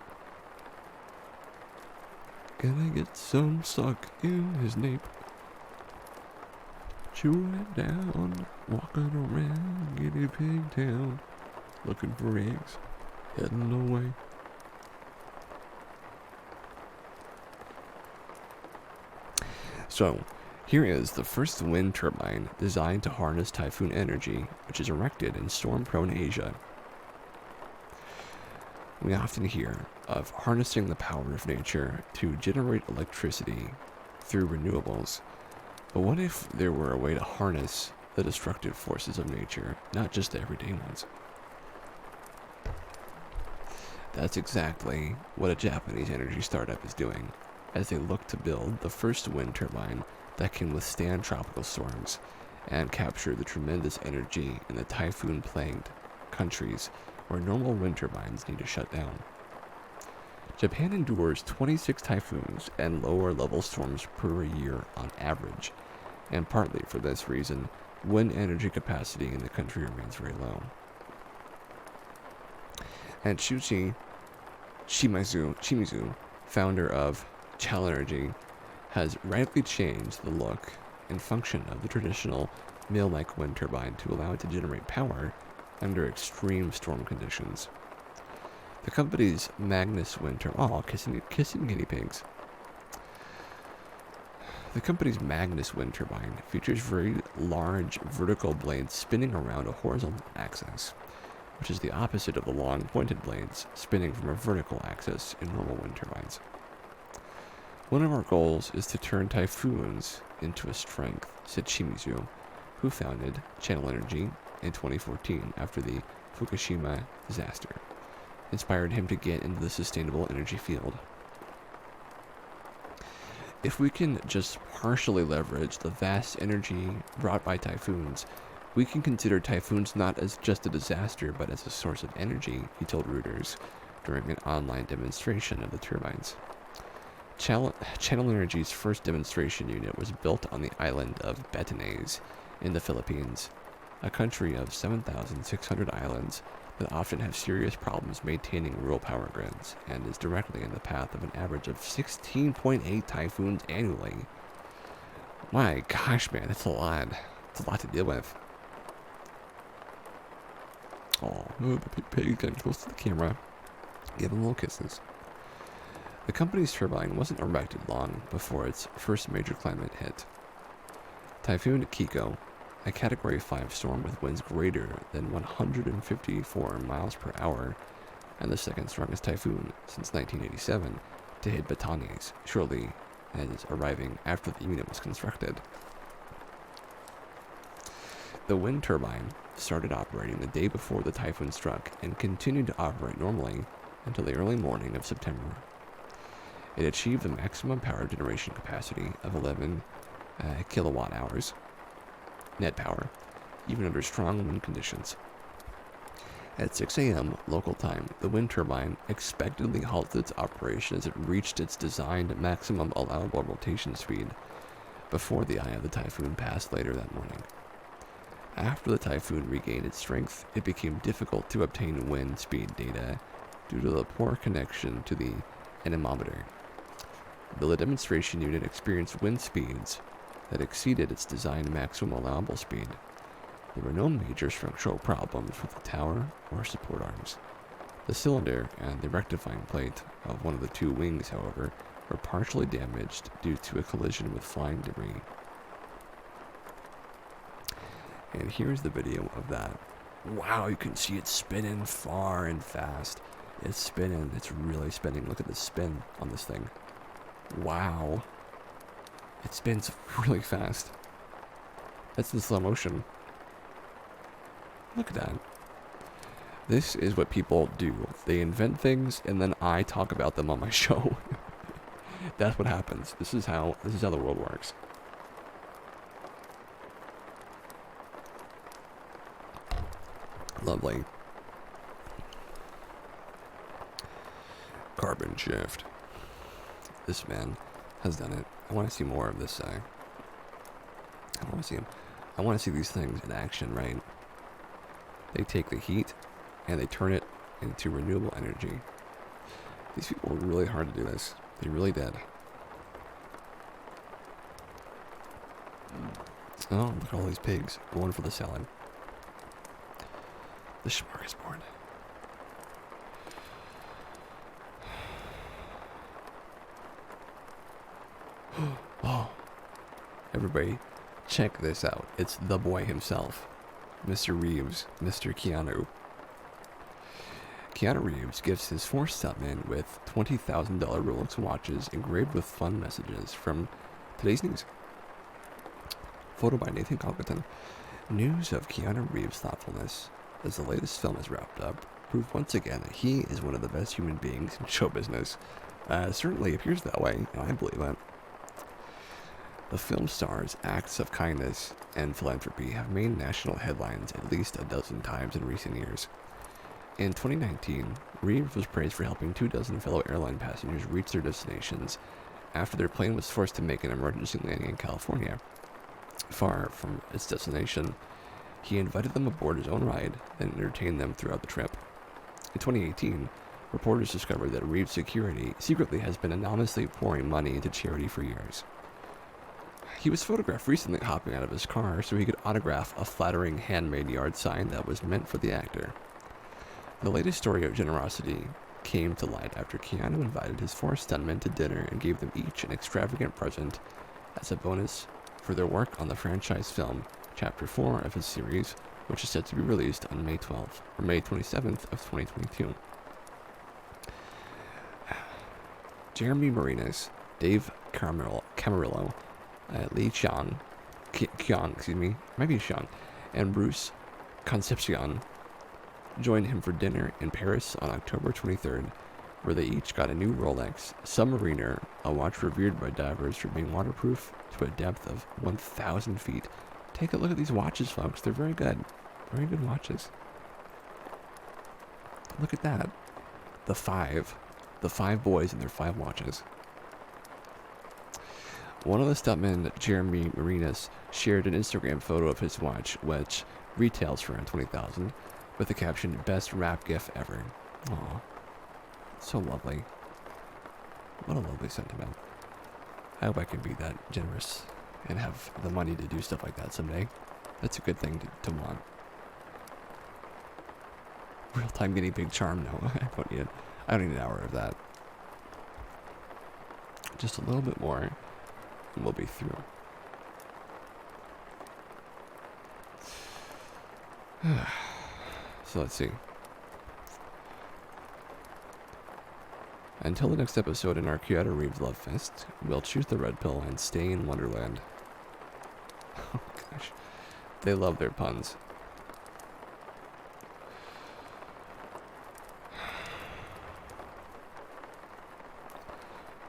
Gonna get some suck in his nape. Chewing it down, walking around guinea pig town, looking for eggs, heading away. So, here is the first wind turbine designed to harness typhoon energy, which is erected in storm-prone Asia. We often hear of harnessing the power of nature to generate electricity through renewables. But what if there were a way to harness the destructive forces of nature, not just the everyday ones? That's exactly what a Japanese energy startup is doing, as they look to build the first wind turbine that can withstand tropical storms and capture the tremendous energy in the typhoon-plagued countries where normal wind turbines need to shut down. Japan endures 26 typhoons and lower-level storms per year on average, and partly for this reason, wind energy capacity in the country remains very low. And Shimizu, founder of Chal Energy, has radically changed the look and function of the traditional mill-like wind turbine to allow it to generate power under extreme storm conditions. The company's Magnus wind turbine, kissing guinea pigs. The company's Magnus wind turbine features very large vertical blades spinning around a horizontal axis, which is the opposite of the long pointed blades spinning from a vertical axis in normal wind turbines. One of our goals is to turn typhoons into a strength, said Shimizu, who founded Channel Energy in 2014 after the Fukushima disaster, inspired him to get into the sustainable energy field. If we can just partially leverage the vast energy brought by typhoons, we can consider typhoons not as just a disaster, but as a source of energy, he told Reuters during an online demonstration of the turbines. Channel Energy's first demonstration unit was built on the island of Batanes in the Philippines, a country of 7,600 islands that often have serious problems maintaining rural power grids and is directly in the path of an average of 16.8 typhoons annually. My gosh, man, that's a lot. It's a lot to deal with. Oh, the pig getting close to the camera. Give him little kisses. The company's turbine wasn't erected long before its first major climate hit. Typhoon Kiko, a Category 5 storm with winds greater than 154 miles per hour, and the second strongest typhoon since 1987 to hit Batanes shortly as arriving after the unit was constructed. The wind turbine started operating the day before the typhoon struck and continued to operate normally until the early morning of September. It achieved the maximum power generation capacity of 11 kilowatt hours net power, even under strong wind conditions. At 6 a.m. local time, the wind turbine expectedly halted its operation as it reached its designed maximum allowable rotation speed before the eye of the typhoon passed later that morning. After the typhoon regained its strength, it became difficult to obtain wind speed data due to the poor connection to the anemometer. Though the demonstration unit experienced wind speeds that exceeded its designed maximum allowable speed, there were no major structural problems with the tower or support arms. The cylinder and the rectifying plate of one of the two wings, however, were partially damaged due to a collision with flying debris. And here's the video of that. Wow, you can see it spinning far and fast. It's spinning. It's really spinning. Look at the spin on this thing. Wow. It spins really fast. That's in slow motion. Look at that. This is what people do. They invent things and then I talk about them on my show. That's what happens. This is how the world works. Lovely. Carbon shift. This man has done it. I want to see more of this guy. I want to see him. I want to see these things in action, right? They take the heat and they turn it into renewable energy. These people worked really hard to do this. They really did. Oh, look at all these pigs going for the salad. The smorgasbord. Oh, everybody, check this out. It's the boy himself, Mr. Reeves, Mr. Keanu. Keanu Reeves gifts his four stuntmen with $20,000 Rolex watches engraved with fun messages from today's news. Photo by Nathan Congleton. News of Keanu Reeves' thoughtfulness as the latest film is wrapped up prove once again that he is one of the best human beings in show business. Certainly appears that way, and I believe it. The film star's acts of kindness and philanthropy have made national headlines at least a dozen times in recent years. In 2019, Reeves was praised for helping 24 fellow airline passengers reach their destinations after their plane was forced to make an emergency landing in California. Far from its destination, he invited them aboard his own ride and entertained them throughout the trip. In 2018, reporters discovered that Reeves' secretly has been anonymously pouring money into charity for years. He was photographed recently hopping out of his car so he could autograph a flattering handmade yard sign that was meant for the actor. The latest story of generosity came to light after Keanu invited his four stuntmen to dinner and gave them each an extravagant present as a bonus for their work on the franchise film, Chapter 4 of his series, which is set to be released on May 27th of 2022. Jeremy Marinas, Dave Camarillo, Lee Xiang, and Bruce Concepcion joined him for dinner in Paris on October 23rd, where they each got a new Rolex Submariner, a watch revered by divers for being waterproof to a depth of 1,000 feet. Take a look at these watches, folks. They're very good. Very good watches. Look at that. The five boys and their 5 watches. One of the stuntmen, Jeremy Marinas, shared an Instagram photo of his watch, which retails for around $20,000, with the caption, "Best wrap gift ever." Aw, so lovely. What a lovely sentiment. I hope I can be that generous and have the money to do stuff like that someday. That's a good thing to want. Real-time guinea pig charm, no. I don't need an hour of that. Just a little bit more, and we'll be through. So let's see. Until the next episode in our Kyoto Reeves Love Fest, we'll choose the red pill and stay in Wonderland. Oh gosh, they love their puns.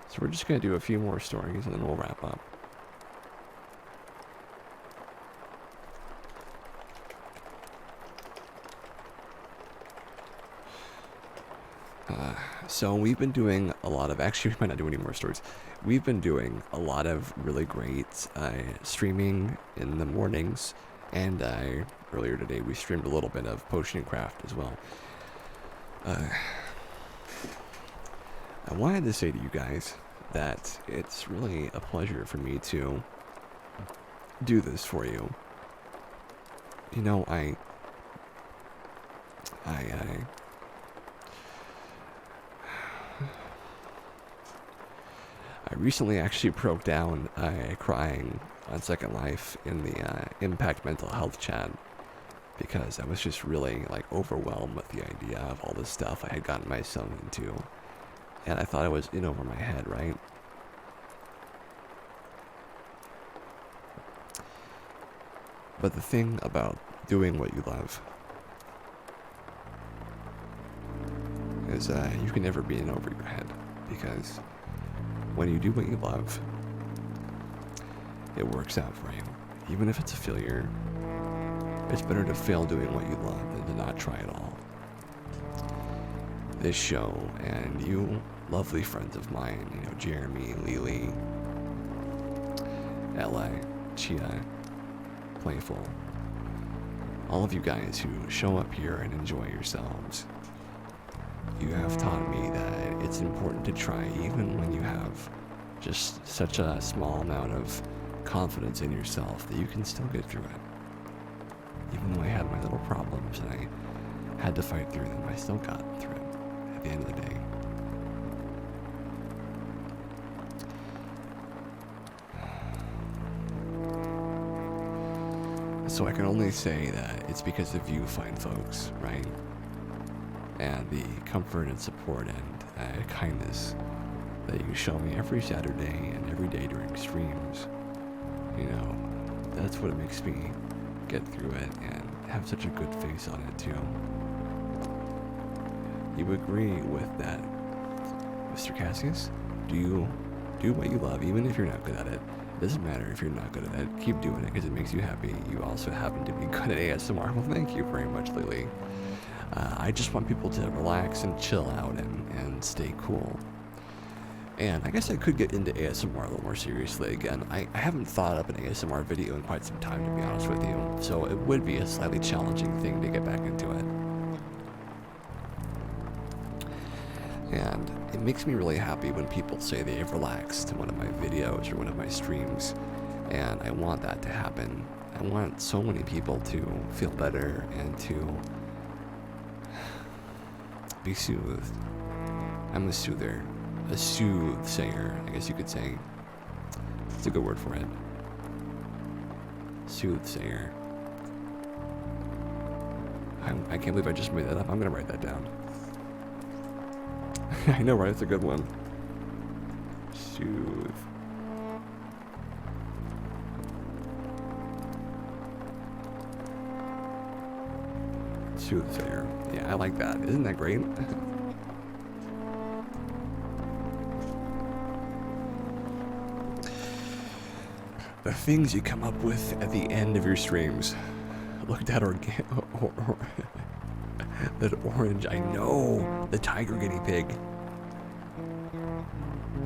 So we're just going to do a few more stories and then we'll wrap up. So we've been doing a lot of, actually we might not do any more stories. We've been doing a lot of really great streaming in the mornings, and earlier today we streamed a little bit of Potion and Craft as well. I wanted to say to you guys that it's really a pleasure for me to do this for you. You know, I recently actually broke down crying on Second Life in the Impact Mental Health chat because I was just really like overwhelmed with the idea of all this stuff I had gotten myself into, and I thought I was in over my head, right? But the thing about doing what you love is you can never be in over your head, because when you do what you love, it works out for you. Even if it's a failure, it's better to fail doing what you love than to not try at all. This show and you lovely friends of mine, you know, Jeremy, Lily, Ella, Chia, Playful, all of you guys who show up here and enjoy yourselves, you have taught me that it's important to try even when you have just such a small amount of confidence in yourself that you can still get through it. Even though I had my little problems and I had to fight through them, I still got through it at the end of the day. So I can only say that it's because of you fine folks, right? And the comfort and support and kindness that you show me every Saturday and every day during streams. You know, that's what makes me get through it and have such a good face on it too. You agree with that, Mr. Cassius? Do you do what you love even if you're not good at it? It doesn't matter if you're not good at it. Keep doing it because it makes you happy. You also happen to be good at ASMR. Well, thank you very much, Lily. I just want people to relax and chill out and stay cool. And I guess I could get into ASMR a little more seriously again. I haven't thought up an ASMR video in quite some time, to be honest with you. So it would be a slightly challenging thing to get back into it. And it makes me really happy when people say they have relaxed to one of my videos or one of my streams. And I want that to happen. I want so many people to feel better and to be soothed. I'm a soother. A soothsayer, I guess you could say. It's a good word for it. Soothsayer. I can't believe I just made that up. I'm gonna write that down. I know, right? It's a good one. Soothe. Soothsayer. Yeah, I like that. Isn't that great? The things you come up with at the end of your streams. Look at that that orange. I know. The tiger guinea pig.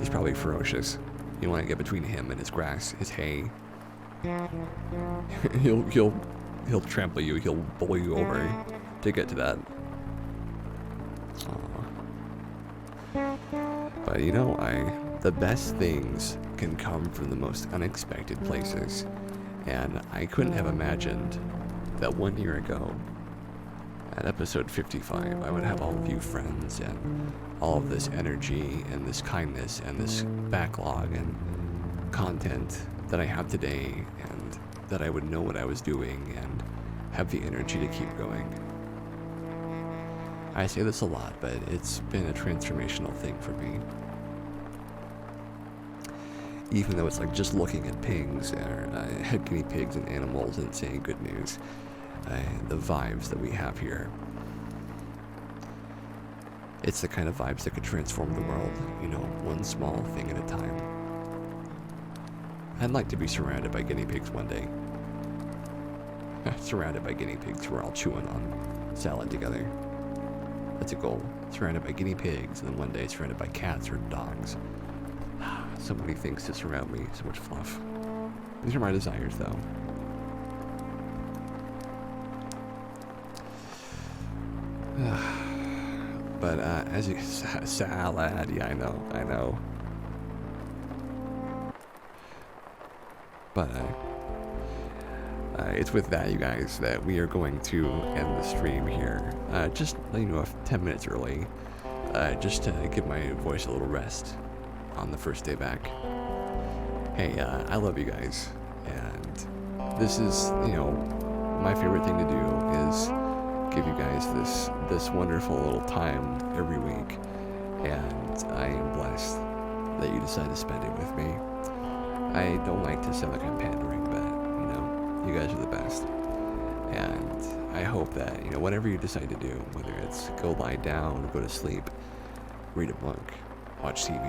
He's probably ferocious. You want to get between him and his grass, his hay. He'll trample you. He'll bowl you over to get to that. Aww. But you know, the best things can come from the most unexpected places, and I couldn't have imagined that 1 year ago at episode 55 I would have all of you friends and all of this energy and this kindness and this backlog and content that I have today, and that I would know what I was doing and have the energy to keep going. I say this a lot, but it's been a transformational thing for me. Even though it's like just looking at pigs or guinea pigs and animals and saying good news, the vibes that we have here, it's the kind of vibes that could transform the world, you know, one small thing at a time. I'd like to be surrounded by guinea pigs one day. Surrounded by guinea pigs who are all chewing on salad together. That's a goal. Surrounded by guinea pigs, and then one day surrounded by cats or dogs. So many things to surround me, so much fluff. These are my desires, though. But as you salad, yeah, I know. But it's with that, you guys, that we are going to end the stream here. Just, you know, 10 minutes early, just to give my voice a little rest on the first day back. Hey, I love you guys, and this is, you know, my favorite thing to do is give you guys this wonderful little time every week, and I am blessed that you decide to spend it with me. I don't like to sound like I'm pandering, but, you know, you guys are the best. And I hope that, you know, whatever you decide to do, whether it's go lie down, go to sleep, read a book, watch TV,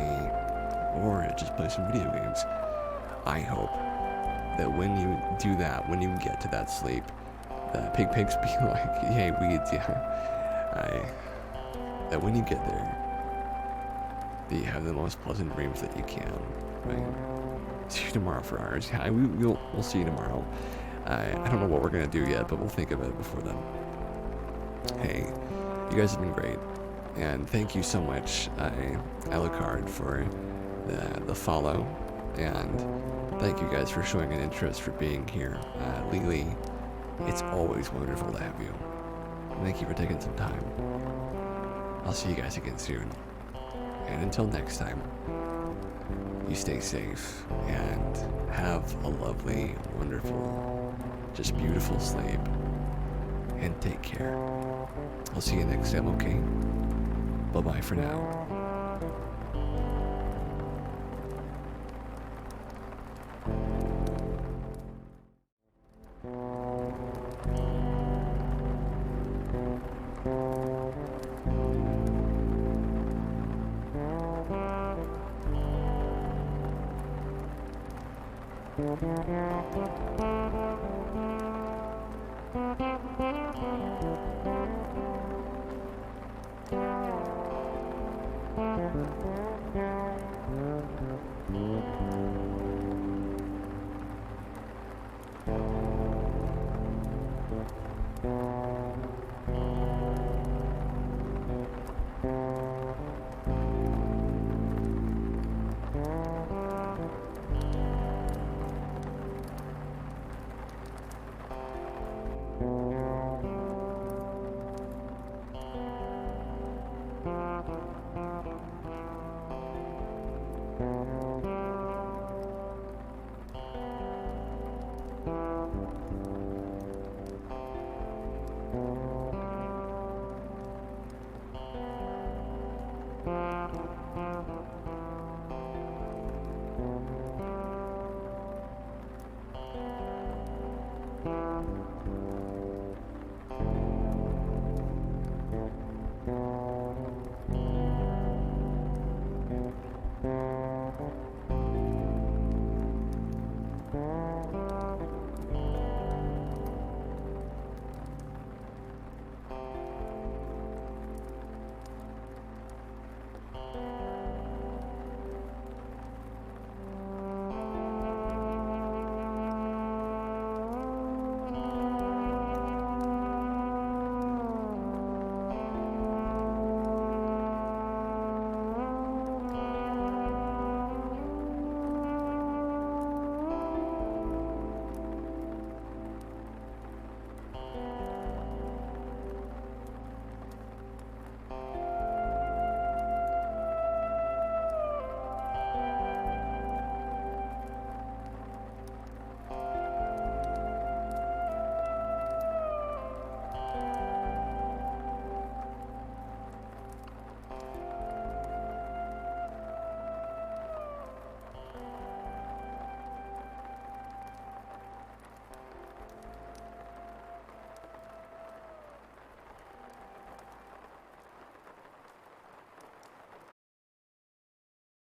or just play some video games, I hope that when you do that, when you get to that sleep, the pigs be like, hey, weeds, yeah. That when you get there, that you have the most pleasant dreams that you can, right? See you tomorrow for ours. Yeah, we'll see you tomorrow. I don't know what we're gonna do yet, but we'll think of it before then. Hey, you guys have been great, and thank you so much, Alucard, for the follow, and thank you guys for showing an interest, for being here. Lily, it's always wonderful to have you. Thank you for taking some time. I'll see you guys again soon, and until next time, you stay safe and have a lovely, wonderful, just beautiful sleep, and take care. I'll see you next time, okay? Bye-bye for now. Thank you.